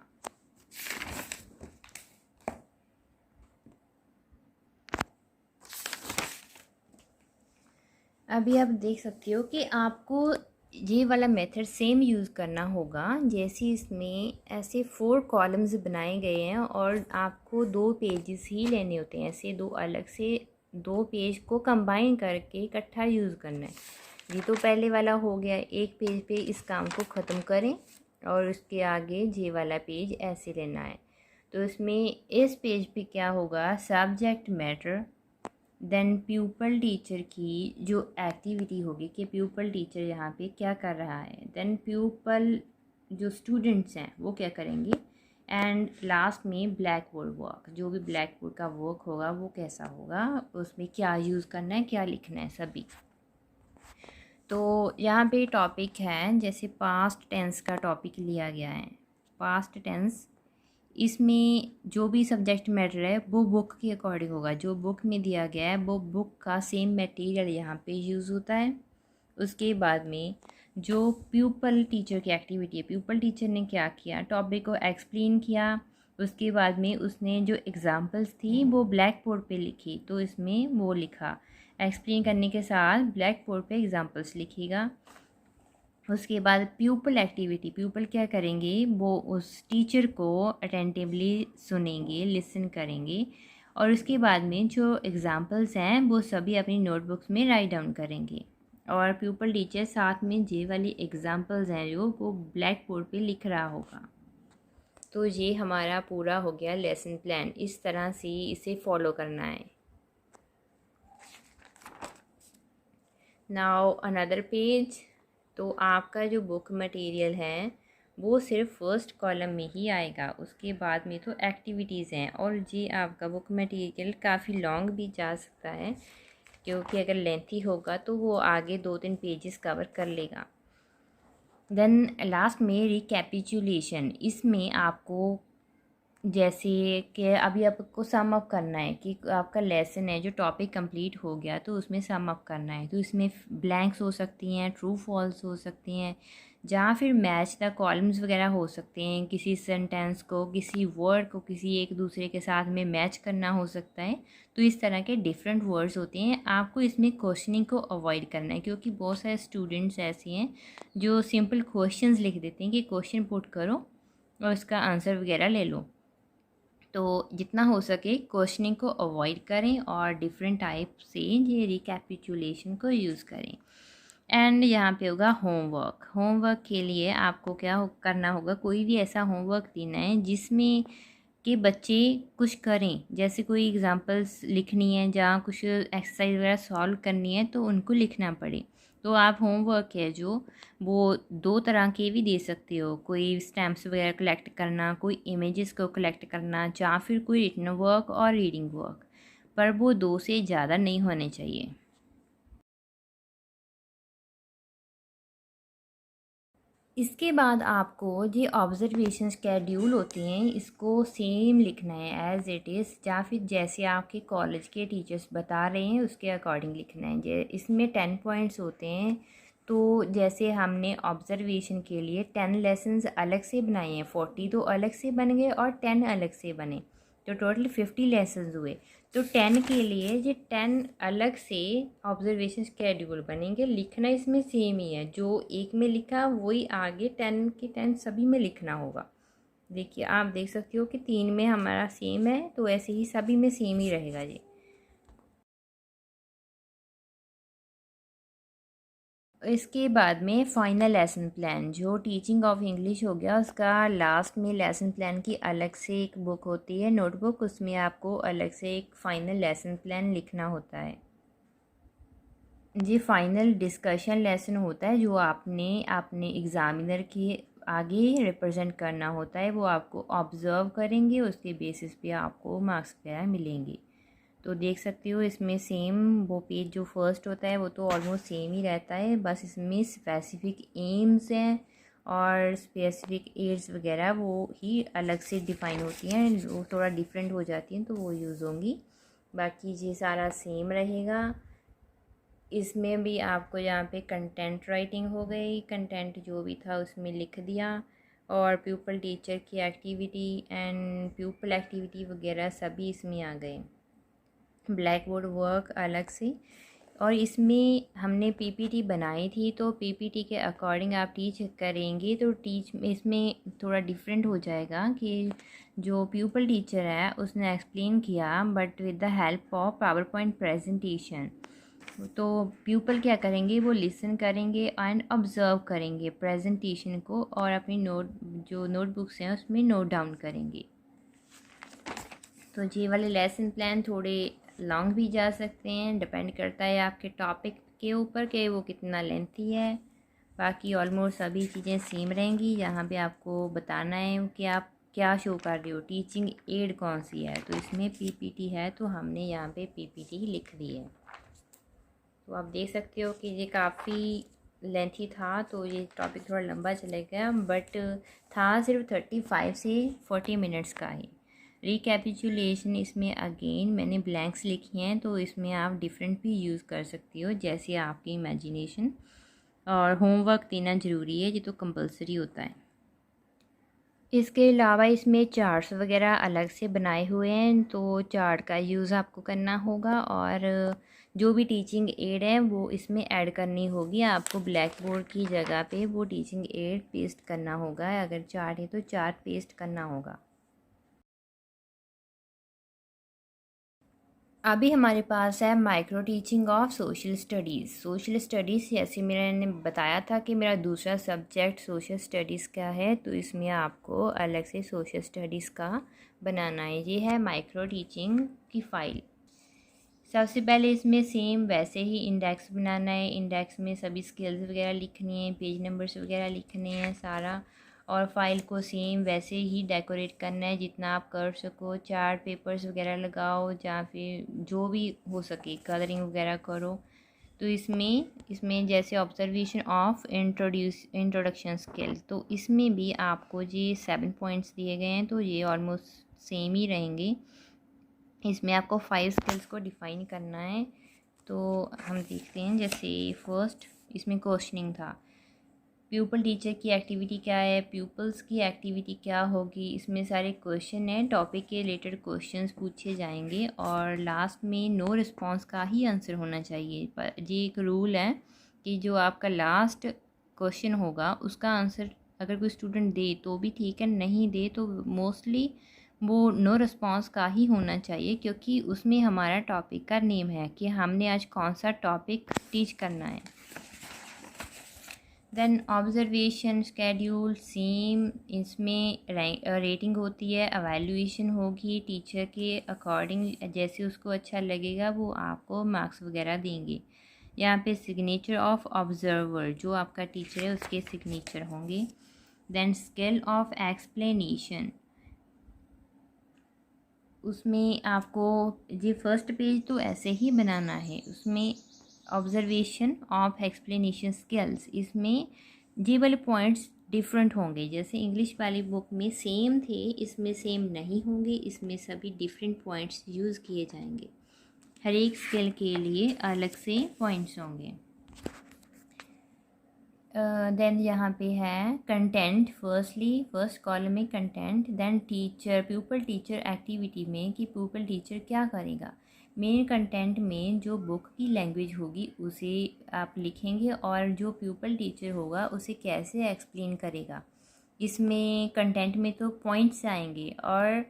अभी आप देख सकते हो कि आपको ये वाला मेथड सेम यूज़ करना होगा। जैसे इसमें ऐसे 4 कॉलम्स बनाए गए हैं और आपको 2 पेजेस ही लेने होते हैं, ऐसे 2 अलग से 2 पेज को कंबाइन करके इकट्ठा यूज़ करना है। ये तो पहले वाला हो गया, एक पेज पे इस काम को ख़त्म करें और उसके आगे ये वाला पेज ऐसे लेना है। तो इसमें इस पेज पे क्या होगा, subject matter, then pupil teacher की जो एक्टिविटी होगी कि प्यूपल टीचर यहाँ पे क्या कर रहा है, देन प्यूपल जो स्टूडेंट्स हैं वो क्या करेंगे, एंड लास्ट में ब्लैक बोर्ड वर्क, जो भी ब्लैक बोर्ड का वर्क होगा वो कैसा होगा, उसमें क्या यूज़ करना है, क्या लिखना है सभी। तो यहाँ पे टॉपिक है, जैसे पास्ट टेंस का टॉपिक लिया गया है। पास्ट टेंस, इसमें जो भी सब्जेक्ट मैटर है वो बुक के अकॉर्डिंग होगा, जो बुक में दिया गया है वो बुक का सेम मटेरियल यहाँ पे यूज़ होता है। उसके बाद में जो प्यूपल टीचर की एक्टिविटी है, प्यूपल टीचर ने क्या किया, टॉपिक को एक्सप्लेन किया, उसके बाद में उसने जो एग्ज़ाम्पल्स थी वो ब्लैक बोर्ड पे लिखी, तो इसमें वो लिखा, एक्सप्लेन करने के साथ ब्लैक बोर्ड पे एग्ज़ाम्पल्स लिखिएगा। उसके बाद प्यूपल एक्टिविटी, प्यूपल क्या करेंगे, वो उस टीचर को अटेंटिवली सुनेंगे, लिसन करेंगे, और उसके बाद में जो एग्ज़ाम्पल्स हैं वो सभी अपनी नोटबुक्स में राइट डाउन करेंगे। और प्यूपल टीचर साथ में जे वाली एग्ज़ाम्पल्स हैं जो वो ब्लैक बोर्ड पे लिख रहा होगा। तो ये हमारा पूरा हो गया लेसन प्लान, इस तरह से इसे फॉलो करना है। नाउ अनदर पेज, तो आपका जो बुक मटेरियल है वो सिर्फ फर्स्ट कॉलम में ही आएगा, उसके बाद में तो एक्टिविटीज़ हैं, और जी आपका बुक मटेरियल काफ़ी लॉन्ग भी जा सकता है, क्योंकि अगर लेंथी होगा तो वो आगे 2-3 पेजेस कवर कर लेगा। देन लास्ट में रिकैपिचुलेशन, इसमें आपको जैसे कि अभी आपको सम अप करना है कि आपका लेसन है जो टॉपिक कंप्लीट हो गया तो उसमें सम अप करना है, तो इसमें ब्लैंक्स हो सकती हैं, ट्रू फॉल्स हो सकती हैं, जहाँ फिर मैच द कॉलम्स वगैरह हो सकते हैं, किसी सेंटेंस को, किसी वर्ड को किसी एक दूसरे के साथ में मैच करना हो सकता है। तो इस तरह के डिफरेंट वर्ड्स होते हैं। आपको इसमें क्वेश्चनिंग को अवॉइड करना है, क्योंकि बहुत सारे स्टूडेंट्स ऐसे हैं जो सिंपल क्वेश्चंस लिख देते हैं कि क्वेश्चन पुट करो और उसका आंसर वगैरह ले लो। तो जितना हो सके क्वेश्चनिंग को अवॉइड करें और डिफरेंट टाइप से ये रिकैपिचुलेशन को यूज़ करें। एंड यहाँ पे होगा होमवर्क। होमवर्क के लिए आपको क्या करना होगा, कोई भी ऐसा होमवर्क देना है जिसमें कि बच्चे कुछ करें। जैसे कोई एग्जांपल्स लिखनी है, जहाँ कुछ एक्सरसाइज वगैरह सॉल्व करनी है तो उनको लिखना पड़े। तो आप होमवर्क है जो वो दो तरह के भी दे सकते हो, कोई स्टैम्प्स वगैरह कलेक्ट करना, कोई इमेजेस को कलेक्ट करना, या फिर कोई रिटन वर्क और रीडिंग वर्क, पर वो दो से ज़्यादा नहीं होने चाहिए। इसके बाद आपको ये ऑब्जर्वेशन स्केड्यूल होते हैं, इसको सेम लिखना है एज़ इट इज़, या फिर जैसे आपके कॉलेज के टीचर्स बता रहे हैं उसके अकॉर्डिंग लिखना है। इसमें 10 पॉइंट्स होते हैं। तो जैसे हमने ऑब्जर्वेशन के लिए 10 लेसन्स अलग से बनाए हैं, 40 तो अलग से बन गए और 10 अलग से बने, तो टोटल 50 लेसन्स हुए। तो 10 के लिए ये 10 अलग से ऑब्जर्वेशन स्केड्यूल बनेंगे। लिखना इसमें सेम ही है, जो एक में लिखा वही आगे 10 के 10 सभी में लिखना होगा। देखिए आप देख सकते हो कि 3 में हमारा सेम है, तो ऐसे ही सभी में सेम ही रहेगा ये। इसके बाद में फ़ाइनल लेसन प्लान, जो टीचिंग ऑफ इंग्लिश हो गया उसका लास्ट में लेसन प्लान की अलग से एक बुक होती है, नोटबुक, उसमें आपको अलग से एक फ़ाइनल लेसन प्लान लिखना होता है। ये फाइनल डिस्कशन लेसन होता है जो आपने अपने एग्ज़ामिनर के आगे रिप्रेजेंट करना होता है। वो आपको ऑब्ज़र्व करेंगे, उसके बेसिस पे आपको मार्क्स वगैरह मिलेंगे। तो देख सकते हो इसमें सेम वो पेज जो फर्स्ट होता है वो तो ऑलमोस्ट सेम ही रहता है, बस इसमें स्पेसिफिक एम्स हैं और स्पेसिफिक एड्स वगैरह वो ही अलग से डिफ़ाइन होती हैं, वो थोड़ा डिफरेंट हो जाती हैं तो वो यूज़ होंगी। बाकी ये सारा सेम रहेगा। इसमें भी आपको यहाँ पे कंटेंट राइटिंग हो गई, कंटेंट जो भी था उसमें लिख दिया, और प्यूपल टीचर की एक्टिविटी एंड प्यूपल एक्टिविटी वगैरह सभी इसमें आ गए। ब्लैक बोर्ड वर्क अलग से, और इसमें हमने पीपीटी बनाई थी, तो पीपीटी के अकॉर्डिंग आप टीच करेंगे तो टीच इसमें थोड़ा डिफरेंट हो जाएगा कि जो प्यूपल टीचर है उसने एक्सप्लेन किया but with the help of power point presentation. तो प्यूपल क्या करेंगे, वो लिसन करेंगे एंड ऑब्ज़र्व करेंगे प्रेजेंटेशन को, और अपनी जो नोटबुक्स हैं उसमें नोट डाउन करेंगे। तो ये वाले लेसन प्लान थोड़े लॉन्ग भी जा सकते हैं, डिपेंड करता है आपके टॉपिक के ऊपर कि वो कितना लेंथी है। बाकी ऑलमोस्ट सभी चीज़ें सेम रहेंगी। यहाँ पे आपको बताना है कि आप क्या शो कर रहे हो, टीचिंग एड कौन सी है। तो इसमें पीपीटी है तो हमने यहाँ पे पीपीटी लिख दी है। तो आप देख सकते हो कि ये काफ़ी लेंथी था, तो ये टॉपिक थोड़ा लंबा चलेगा, बट था सिर्फ 35 से 40 मिनट्स का ही। रिकैपिचुलेशन इसमें अगेन मैंने ब्लैंक्स लिखी हैं, तो इसमें आप डिफरेंट भी यूज़ कर सकती हो जैसे आपकी इमेजिनेशन। और होमवर्क देना ज़रूरी है, ये तो कंपलसरी होता है। इसके अलावा इसमें चार्ट्स वगैरह अलग से बनाए हुए हैं, तो चार्ट का यूज़ आपको करना होगा, और जो भी टीचिंग एड है वो इसमें ऐड करनी होगी। आपको ब्लैक बोर्ड की जगह पे वो टीचिंग एड पेस्ट करना होगा, अगर चार्ट है तो चार्ट पेस्ट करना होगा। अभी हमारे पास है micro teaching of social studies. Social studies जैसे मैंने बताया था कि मेरा दूसरा सब्जेक्ट सोशल स्टडीज़ का है, तो इसमें आपको अलग से सोशल स्टडीज़ का बनाना है। ये है माइक्रो टीचिंग की फ़ाइल। सबसे पहले इसमें सेम वैसे ही इंडेक्स बनाना है। इंडेक्स में सभी स्किल्स वगैरह लिखनी है, पेज नंबर्स वगैरह लिखने हैं सारा, और फाइल को सेम वैसे ही डेकोरेट करना है जितना आप कर सको। चार्ट पेपर्स वगैरह लगाओ, या फिर जो भी हो सके कलरिंग वगैरह करो। तो इसमें जैसे ऑब्जर्वेशन ऑफ इंट्रोडक्शन स्किल, तो इसमें भी आपको ये 7 पॉइंट्स दिए गए हैं, तो ये ऑलमोस्ट सेम ही रहेंगे। इसमें आपको 5 स्किल्स को डिफ़ाइन करना है। तो हम देखते हैं, जैसे फर्स्ट इसमें क्वेश्चनिंग था, प्यूपल टीचर की एक्टिविटी क्या है, प्यूपल्स की एक्टिविटी क्या होगी, इसमें सारे क्वेश्चन हैं, टॉपिक के रिलेटेड क्वेश्चंस पूछे जाएंगे और लास्ट में नो रिस्पांस का ही आंसर होना चाहिए। पर ये एक रूल है कि जो आपका लास्ट क्वेश्चन होगा उसका आंसर अगर कोई स्टूडेंट दे तो भी ठीक है, नहीं दे तो मोस्टली वो नो रिस्पांस का ही होना चाहिए, क्योंकि उसमें हमारा टॉपिक का नेम है कि हमने आज कौन सा टॉपिक टीच करना है। देन ऑब्जर्वेशन स्केड्यूल सेम, इसमें रेटिंग होती है, एवेल्यूएशन होगी टीचर के अकॉर्डिंग, जैसे उसको अच्छा लगेगा वो आपको मार्क्स वगैरह देंगे। यहाँ पे सिग्नेचर ऑफ ऑब्जर्वर, जो आपका टीचर है उसके सिग्नेचर होंगे। देन स्किल ऑफ एक्सप्लेनेशन, उसमें आपको ये फर्स्ट पेज तो ऐसे ही बनाना है, उसमें ऑब्जर्वेशन ऑफ एक्सप्लेनेशन स्किल्स, इसमें ये वाले पॉइंट्स डिफरेंट होंगे। जैसे इंग्लिश वाली बुक में सेम थे, इसमें सेम नहीं होंगे, इसमें सभी डिफरेंट पॉइंट्स यूज़ किए जाएंगे। हर एक स्किल के लिए अलग से पॉइंट्स होंगे। देन यहाँ पे है कंटेंट, फर्स्ट कॉलम में content. Then teacher, pupil teacher activity में कि प्यूपल टीचर क्या करेगा। मेन कंटेंट में जो बुक की लैंग्वेज होगी उसे आप लिखेंगे और जो प्यूपल टीचर होगा उसे कैसे एक्सप्लेन करेगा। इसमें कंटेंट में तो पॉइंट्स आएंगे और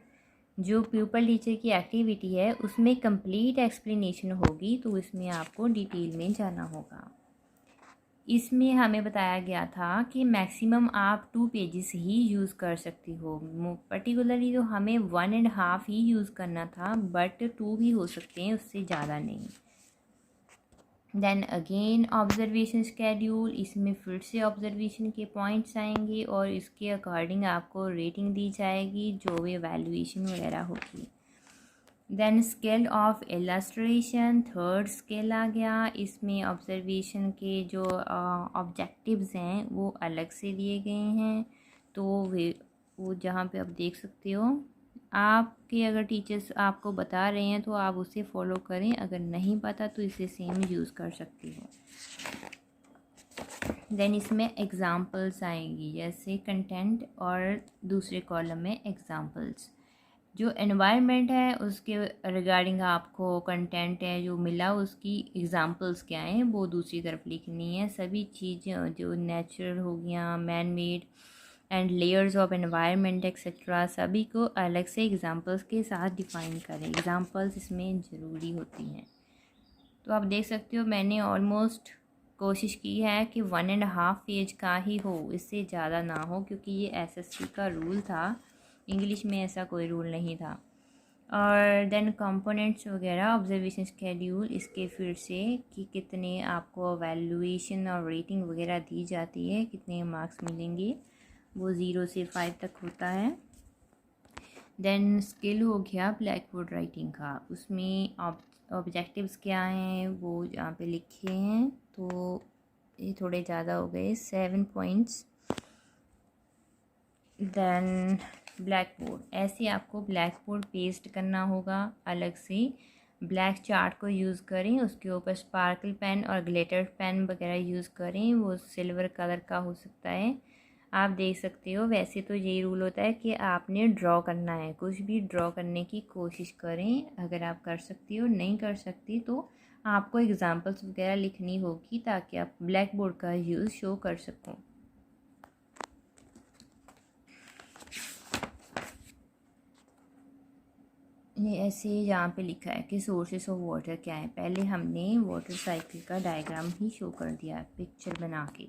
जो प्यूपल टीचर की एक्टिविटी है उसमें कंप्लीट एक्सप्लेनेशन होगी, तो इसमें आपको डिटेल में जाना होगा। इसमें हमें बताया गया था कि मैक्सिमम आप 2 पेजेस ही यूज़ कर सकती हो। पर्टिकुलरली तो हमें 1.5 ही यूज़ करना था, बट 2 भी हो सकते हैं, उससे ज़्यादा नहीं। देन अगेन ऑब्जर्वेशन स्केड्यूल, इसमें फिर से ऑब्जर्वेशन के पॉइंट्स आएंगे और इसके अकॉर्डिंग आपको रेटिंग दी जाएगी जो भी वैल्यूएशन वगैरह होगी। Then skill of illustration, third skill आ गया। इसमें ऑब्जर्वेशन के जो ऑब्जेक्टिव्स हैं वो अलग से दिए गए हैं, तो वो जहाँ पे आप देख सकते हो। आपके अगर टीचर्स आपको बता रहे हैं तो आप उसे फॉलो करें, अगर नहीं पता तो इसे सेम यूज़ कर सकती हो। देन इसमें एग्ज़ाम्पल्स आएंगी, जैसे कंटेंट और दूसरे कॉलम में एग्ज़ाम्पल्स। जो एनवायरनमेंट है उसके रिगार्डिंग आपको कंटेंट है जो मिला उसकी एग्जांपल्स क्या हैं वो दूसरी तरफ लिखनी है। सभी चीज़ें जो नेचुरल हो गया, man made and layers of environment etcetera, सभी को अलग से एग्जांपल्स के साथ डिफाइन करें। एग्जांपल्स इसमें ज़रूरी होती हैं। तो आप देख सकते हो मैंने ऑलमोस्ट कोशिश की है कि 1.5 पेज का ही हो, इससे ज़्यादा ना हो, क्योंकि ये एसएससी का रूल था, इंग्लिश में ऐसा कोई रूल नहीं था। और देन कंपोनेंट्स वगैरह, ऑब्जर्वेशन स्केड्यूल, इसके फिर से कि कितने आपको वैल्यूएशन और रेटिंग वगैरह दी जाती है, कितने मार्क्स मिलेंगे, वो 0 से 5 तक होता है। देन स्किल हो गया ब्लैक बोर्ड राइटिंग का, उसमें ऑब्जेक्टिव्स क्या हैं वो यहाँ पे लिखे हैं, तो ये थोड़े ज़्यादा हो गए, 7 पॉइंट्स। देन ब्लैक बोर्ड, ऐसे आपको ब्लैक बोर्ड पेस्ट करना होगा अलग से। ब्लैक चार्ट को यूज़ करें, उसके ऊपर स्पार्कल पेन और ग्लिटर पेन वगैरह यूज़ करें, वो सिल्वर कलर का हो सकता है। आप देख सकते हो वैसे तो यही रूल होता है कि आपने ड्रॉ करना है, कुछ भी ड्रॉ करने की कोशिश करें। अगर आप कर सकती हो, नहीं कर सकती तो आपको एग्जांपल्स वगैरह लिखनी होगी ताकि आप ब्लैक बोर्ड का यूज़ शो कर सको। ये ऐसे यहाँ पे लिखा है कि सोर्सेस ऑफ वाटर क्या है। पहले हमने वाटर साइकिल का डायग्राम ही शो कर दिया पिक्चर बना के।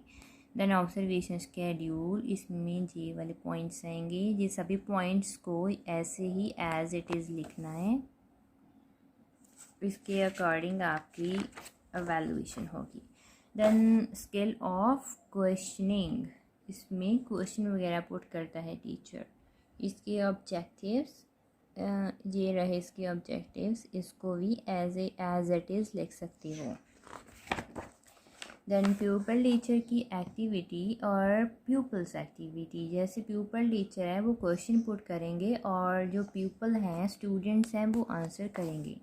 देन ऑब्जर्वेशन स्केड्यूल, इसमें ये वाले पॉइंट्स आएंगे, ये सभी पॉइंट्स को ऐसे ही एज इट इज़ लिखना है, इसके अकॉर्डिंग आपकी एवेल्यूएशन होगी। देन स्किल ऑफ क्वेश्चनिंग, इसमें क्वेश्चन वगैरह पुट करता है टीचर। इसके ऑब्जेक्टिव्स, ये रहे इसके ऑब्जेक्टिव्स, इसको भी एज इट इज़ लिख सकती हो। देन प्यूपल टीचर की एक्टिविटी और प्यूपल्स एक्टिविटी, जैसे प्यूपल टीचर है वो क्वेश्चन पुट करेंगे और जो प्यूपल हैं स्टूडेंट्स हैं वो आंसर करेंगे।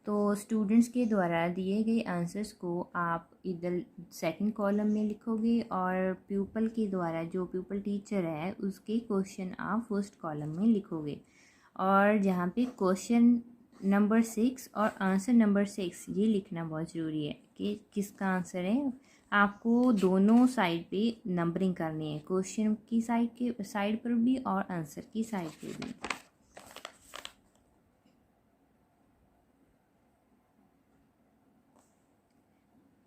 तो स्टूडेंट्स के द्वारा दिए गए आंसर्स को आप इधर सेकंड कॉलम में लिखोगे और प्यूपल के द्वारा, जो प्यूपल टीचर है, उसके क्वेश्चन आप फर्स्ट कॉलम में लिखोगे। और जहाँ पे क्वेश्चन नंबर 6 और आंसर नंबर 6 ये लिखना बहुत ज़रूरी है कि किसका आंसर है। आपको दोनों साइड पे नंबरिंग करनी है, क्वेश्चन की साइड पर भी और आंसर की साइड पे भी।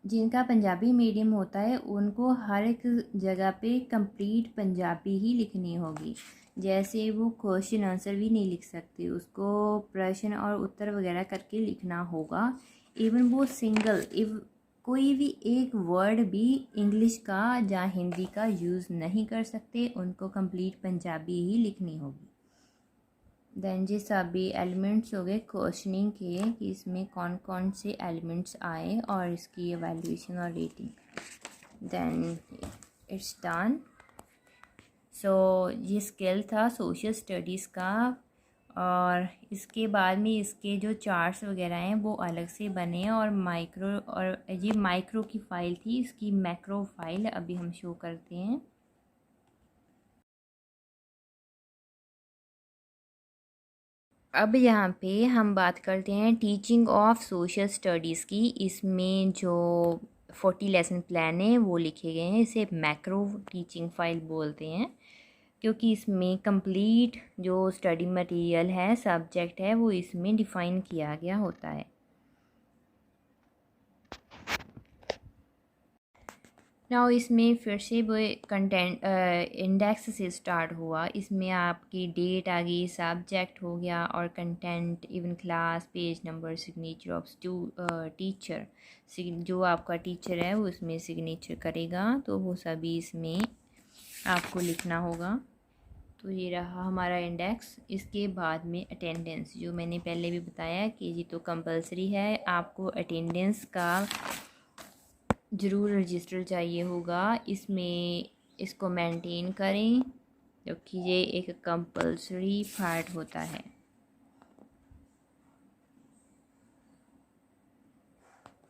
जिनका पंजाबी मीडियम होता है उनको हर एक जगह पे कंप्लीट पंजाबी ही लिखनी होगी। जैसे वो क्वेश्चन आंसर भी नहीं लिख सकते, उसको प्रश्न और उत्तर वगैरह करके लिखना होगा। इवन वो सिंगल कोई भी एक वर्ड भी इंग्लिश का या हिंदी का यूज़ नहीं कर सकते, उनको कंप्लीट पंजाबी ही लिखनी होगी। देन जी सभी एलिमेंट्स हो गए क्वेश्चनिंग के कि इसमें कौन कौन से एलिमेंट्स आए और इसकी एवेल्यूएशन और rating. Then it's done. So ये स्किल था सोशल स्टडीज़ का। और इसके बाद में इसके जो चार्ट्स वगैरह हैं वो अलग से बने हैं और ये माइक्रो की फ़ाइल थी, इसकी मैक्रो फाइल अभी हम शो करते हैं। अब यहाँ पे हम बात करते हैं टीचिंग ऑफ सोशल स्टडीज़ की। इसमें जो 40 लेसन प्लान है वो लिखे गए हैं, इसे मैक्रो टीचिंग फाइल बोलते हैं, क्योंकि इसमें कंप्लीट जो स्टडी मटेरियल है, सब्जेक्ट है, वो इसमें डिफ़ाइन किया गया होता है। नाउ इसमें फिर से वो कंटेंट इंडेक्स से स्टार्ट हुआ। इसमें आपकी डेट आ गई, सब्जेक्ट हो गया और content, even class, page number, signature of teacher. जो आपका टीचर है वो इसमें सिग्नेचर करेगा, तो वो सभी इसमें आपको लिखना होगा। तो ये रहा हमारा इंडेक्स। इसके बाद में अटेंडेंस, जो मैंने पहले भी बताया कि ये तो कंपलसरी है, आपको अटेंडेंस का ज़रूर रजिस्टर चाहिए होगा। इसमें इसको मेंटेन करें क्योंकि ये एक कंपलसरी पार्ट होता है।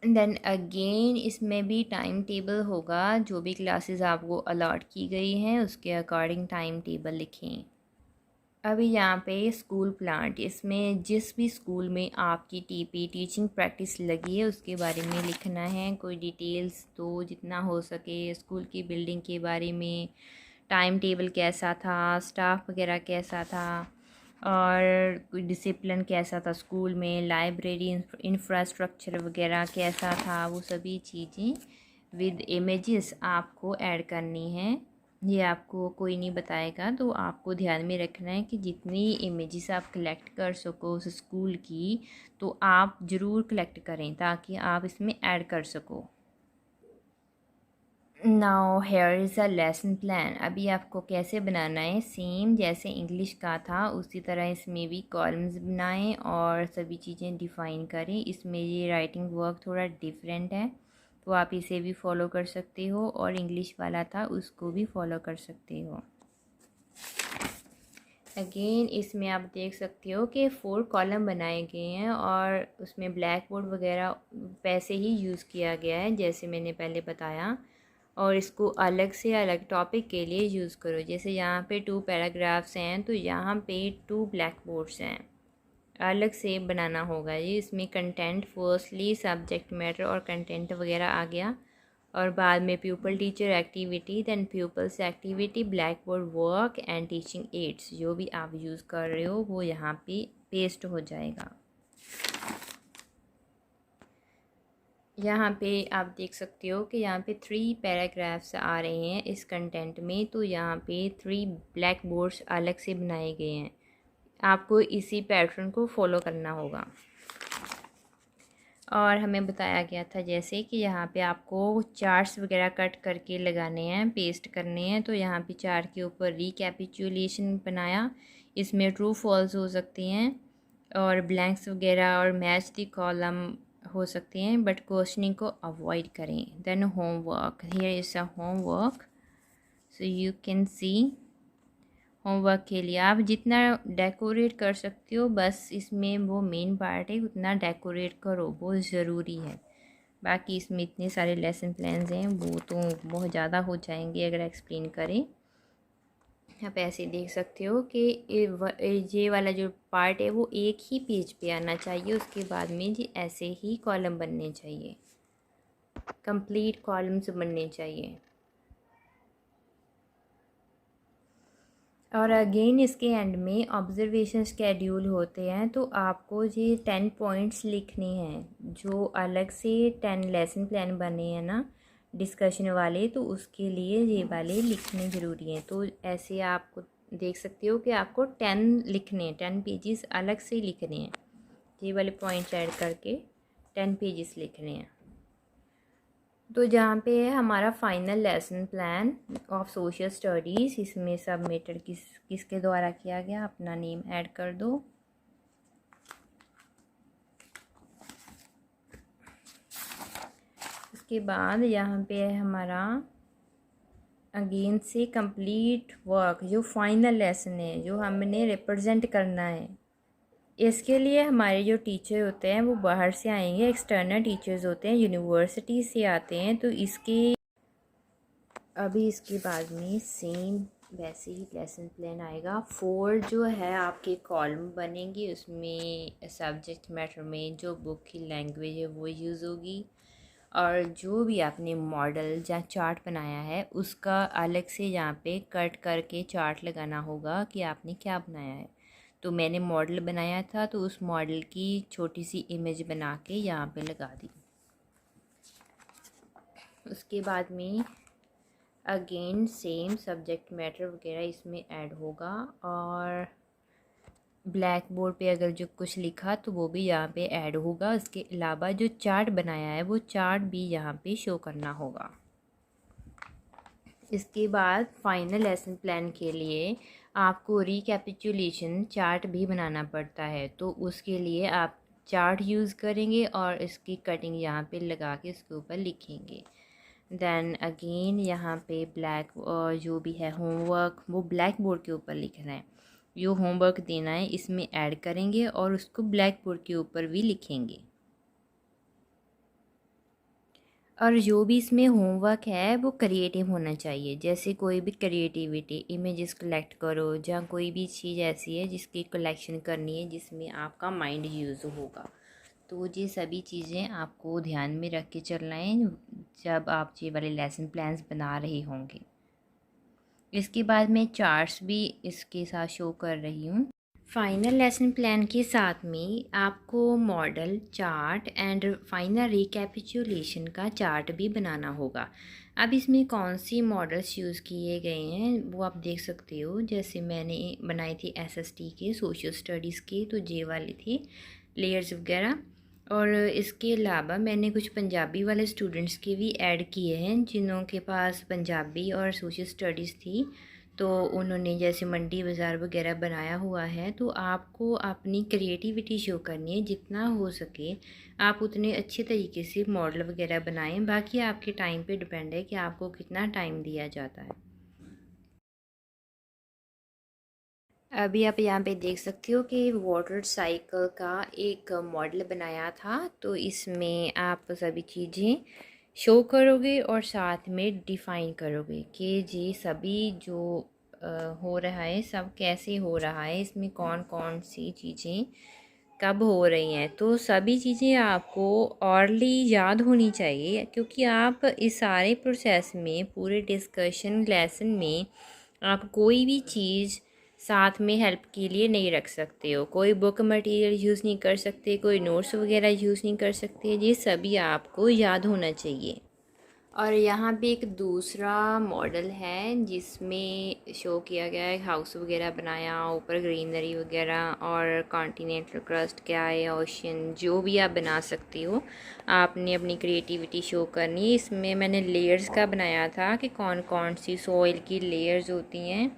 देन अगेन इसमें भी टाइम टेबल होगा, जो भी क्लासेस आपको अलॉट की गई हैं उसके अकॉर्डिंग टाइम टेबल लिखें। अभी यहाँ पे स्कूल प्लांट, इसमें जिस भी स्कूल में आपकी टीचिंग प्रैक्टिस लगी है उसके बारे में लिखना है। कोई डिटेल्स तो जितना हो सके स्कूल की बिल्डिंग के बारे में, टाइम टेबल कैसा था, स्टाफ वगैरह कैसा था, और कोई डिसिप्लिन कैसा था स्कूल में, लाइब्रेरी इंफ्रास्ट्रक्चर वगैरह कैसा था, वो सभी चीज़ें विद इमेजेस आपको ऐड करनी है। ये आपको कोई नहीं बताएगा, तो आपको ध्यान में रखना है कि जितनी इमेजेस आप कलेक्ट कर सको उस स्कूल की, तो आप ज़रूर कलेक्ट करें ताकि आप इसमें ऐड कर सको। Now here is a lesson plan. अभी आपको कैसे बनाना है, सेम जैसे इंग्लिश का था उसी तरह इसमें भी कॉलम्स बनाएं और सभी चीज़ें डिफ़ाइन करें। इसमें ये राइटिंग वर्क थोड़ा डिफरेंट है, तो आप इसे भी फॉलो कर सकते हो, और इंग्लिश वाला था उसको भी फॉलो कर सकते हो। अगेन इसमें आप देख सकते हो कि 4 कॉलम बनाए गए हैं और उसमें ब्लैक बोर्ड वगैरह पैसे ही यूज़ किया गया है, जैसे मैंने पहले बताया। और इसको अलग से अलग टॉपिक के लिए यूज़ करो। जैसे यहाँ पे 2 पैराग्राफ्स हैं तो यहाँ पे 2 ब्लैक बोर्ड्स हैं, अलग से बनाना होगा। ये इसमें कंटेंट फर्स्टली सब्जेक्ट मैटर और कंटेंट वगैरह आ गया, और बाद में pupil teacher activity, then pupils activity, black board work and teaching aids, जो भी आप यूज़ कर रहे हो वो यहाँ पे पेस्ट हो जाएगा। यहाँ पे आप देख सकते हो कि यहाँ पे 3 पैराग्राफ्स आ रहे हैं इस कंटेंट में, तो यहाँ पे 3 ब्लैक बोर्ड्स अलग से बनाए गए हैं। आपको इसी पैटर्न को फॉलो करना होगा। और हमें बताया गया था जैसे कि यहाँ पे आपको चार्ट्स वगैरह कट करके लगाने हैं, पेस्ट करने हैं। तो यहाँ पे चार्ट के ऊपर रिकैपिचुलेशन बनाया, इसमें ट्रू फॉल्स हो सकते हैं और ब्लैंक्स वगैरह और मैच द कॉलम हो सकते हैं, बट क्वेश्चनिंग को अवॉइड करें। Then homework, here is a homework, so you can see homework के लिए आप जितना डेकोरेट कर सकते हो, बस इसमें वो मेन पार्ट है, उतना डेकोरेट करो, बहुत ज़रूरी है। बाकी इसमें इतने सारे लेसन प्लान्स हैं, वो तो बहुत ज़्यादा हो जाएंगे अगर एक्सप्लेन करें। आप ऐसे देख सकते हो कि ये वाला जो पार्ट है वो एक ही पेज पे आना चाहिए, उसके बाद में जी ऐसे ही कॉलम बनने चाहिए, कंप्लीट कॉलम्स बनने चाहिए। और अगेन इसके एंड में ऑब्जर्वेशन स्केड्यूल होते हैं, तो आपको ये 10 पॉइंट्स लिखने हैं। जो अलग से 10 लेसन प्लान बने हैं ना डिस्कशन वाले, तो उसके लिए ये वाले लिखने ज़रूरी हैं। तो ऐसे आपको देख सकते हो कि आपको 10 लिखने हैं, 10 पेजेस अलग से लिखने हैं। ये वाले पॉइंट्स ऐड करके 10 पेजेस लिखने हैं। तो जहाँ पे है हमारा final lesson plan of social studies, इसमें सबमिटेड किसके द्वारा किया गया, अपना नेम ऐड कर दो। उसके बाद यहाँ पे है हमारा अगेन से कंप्लीट वर्क, जो फाइनल लेसन है जो हमने रिप्रेजेंट करना है। इसके लिए हमारे जो टीचर होते हैं वो बाहर से आएंगे, एक्सटर्नल टीचर्स होते हैं, यूनिवर्सिटी से आते हैं। तो अभी इसके बाद में सेम वैसे ही लेसन प्लान आएगा। 4 जो है आपके कॉलम बनेंगे, उसमें सब्जेक्ट मैटर में जो बुक की लैंग्वेज है वो यूज़ होगी, और जो भी आपने मॉडल या चार्ट बनाया है उसका अलग से यहाँ पे कट करके चार्ट लगाना होगा कि आपने क्या बनाया है। तो मैंने मॉडल बनाया था, तो उस मॉडल की छोटी सी इमेज बना के यहाँ पे लगा दी। उसके बाद में अगेन सेम सब्जेक्ट मैटर वगैरह इसमें ऐड होगा, और ब्लैक बोर्ड पे अगर जो कुछ लिखा तो वो भी यहाँ पे ऐड होगा। उसके अलावा जो चार्ट बनाया है वो चार्ट भी यहाँ पे शो करना होगा। इसके बाद फाइनल लेसन प्लान के लिए आपको रिकैपिचुलेशन चार्ट भी बनाना पड़ता है, तो उसके लिए आप चार्ट यूज़ करेंगे और इसकी कटिंग यहाँ पे लगा के उसके ऊपर लिखेंगे। देन अगेन यहाँ पे ब्लैक जो भी है होमवर्क वो ब्लैक बोर्ड के ऊपर लिखना है, जो होमवर्क देना है इसमें ऐड करेंगे और उसको ब्लैक बोर्ड के ऊपर भी लिखेंगे। और जो भी इसमें होमवर्क है वो क्रिएटिव होना चाहिए, जैसे कोई भी क्रिएटिविटी, इमेजेस कलेक्ट करो, या कोई भी चीज़ ऐसी है जिसकी कलेक्शन करनी है जिसमें आपका माइंड यूज़ होगा। तो ये सभी चीज़ें आपको ध्यान में रख के चलना है जब आप ये वाले लेसन प्लान्स बना रहे होंगे। इसके बाद मैं चार्ट्स भी इसके साथ शो कर रही हूँ। फाइनल लेसन प्लान के साथ में आपको model chart and final recapitulation का चार्ट भी बनाना होगा। अब इसमें कौन सी मॉडल्स यूज़ किए गए हैं वो आप देख सकते हो। जैसे मैंने बनाई थी एसएसटी के, सोशल स्टडीज़ के, तो जे वाले थे लेयर्स वगैरह। और इसके अलावा मैंने कुछ पंजाबी वाले स्टूडेंट्स के भी ऐड किए हैं जिनों के पास पंजाबी और सोशल स्टडीज़ थी, तो उन्होंने जैसे मंडी बाज़ार वगैरह बनाया हुआ है। तो आपको अपनी क्रिएटिविटी शो करनी है, जितना हो सके आप उतने अच्छे तरीके से मॉडल वगैरह बनाएं। बाकी आपके टाइम पे डिपेंड है कि आपको कितना टाइम दिया जाता है। अभी आप यहाँ पे देख सकते हो कि वाटर साइकिल का एक मॉडल बनाया था, तो इसमें आप सभी चीज़ें शो करोगे और साथ में डिफ़ाइन करोगे कि ये सभी जो हो रहा है सब कैसे हो रहा है, इसमें कौन कौन सी चीज़ें कब हो रही हैं। तो सभी चीज़ें आपको ऑरली याद होनी चाहिए, क्योंकि आप इस सारे प्रोसेस में, पूरे डिस्कशन लेसन में आप कोई भी चीज़ साथ में हेल्प के लिए नहीं रख सकते हो। कोई बुक मटेरियल यूज़ नहीं कर सकते, कोई नोट्स वगैरह यूज़ नहीं कर सकते, ये सभी आपको याद होना चाहिए। और यहाँ पे एक दूसरा मॉडल है जिसमें शो किया गया है हाउस वगैरह बनाया, ऊपर ग्रीनरी वगैरह, और कॉन्टिनेंटल क्रस्ट क्या है, ओशन, जो भी आप बना सकती हो, आपने अपनी क्रिएटिविटी शो करनी है। इसमें मैंने लेयर्स का बनाया था कि कौन कौन सी सॉइल की लेयर्स होती हैं,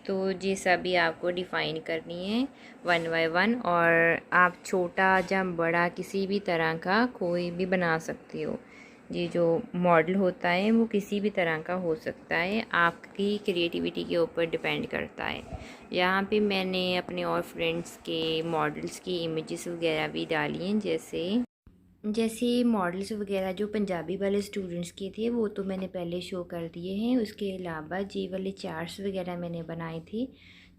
तो ये सभी आपको डिफ़ाइन करनी है 1 बाय 1। और आप छोटा या बड़ा किसी भी तरह का कोई भी बना सकते हो। ये जो मॉडल होता है वो किसी भी तरह का हो सकता है, आपकी क्रिएटिविटी के ऊपर डिपेंड करता है। यहाँ पे मैंने अपने और फ्रेंड्स के मॉडल्स की इमेजेस वगैरह भी डाली हैं, जैसे मॉडल्स वगैरह जो पंजाबी वाले स्टूडेंट्स के थे वो तो मैंने पहले शो कर दिए हैं। उसके अलावा ये वाले चार्ट्स वगैरह मैंने बनाए थे।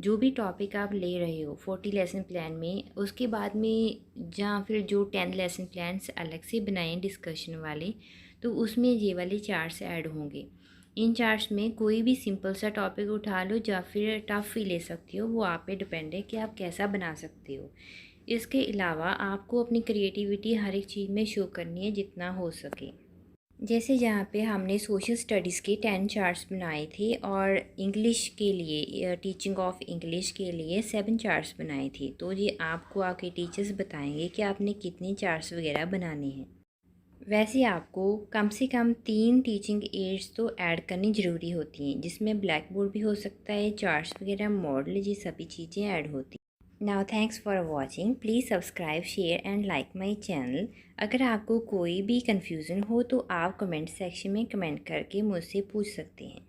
जो भी टॉपिक आप ले रहे हो 40 लेसन प्लान में, उसके बाद में या फिर जो 10 लेसन प्लान्स अलग से बनाए डिस्कशन वाले, तो उसमें ये वाले चार्ट्स ऐड होंगे। इन चार्ट्स में कोई भी सिंपल सा टॉपिक उठा लो या फिर टफ़ भी ले सकती हो, वो आप पे डिपेंड है कि आप कैसा बना सकते हो। इसके अलावा आपको अपनी क्रिएटिविटी हर एक चीज़ में शो करनी है जितना हो सके। जैसे यहाँ पे हमने सोशल स्टडीज़ के 10 चार्ट्स बनाए थे और इंग्लिश के लिए टीचिंग ऑफ इंग्लिश के लिए 7 चार्ट्स बनाए थे। तो ये आपको आपके टीचर्स बताएंगे कि आपने कितने चार्ट्स वगैरह बनाने हैं। वैसे आपको कम से कम 3 टीचिंग एड्स तो ऐड करनी ज़रूरी होती हैं, जिसमें ब्लैक बोर्ड भी हो सकता है, चार्ट्स वगैरह, मॉडल, ये सभी चीज़ें ऐड होती हैं। Now thanks for watching. Please subscribe, share and like my channel. अगर आपको कोई भी कन्फ्यूज़न हो तो आप कमेंट सेक्शन में कमेंट करके मुझसे पूछ सकते हैं।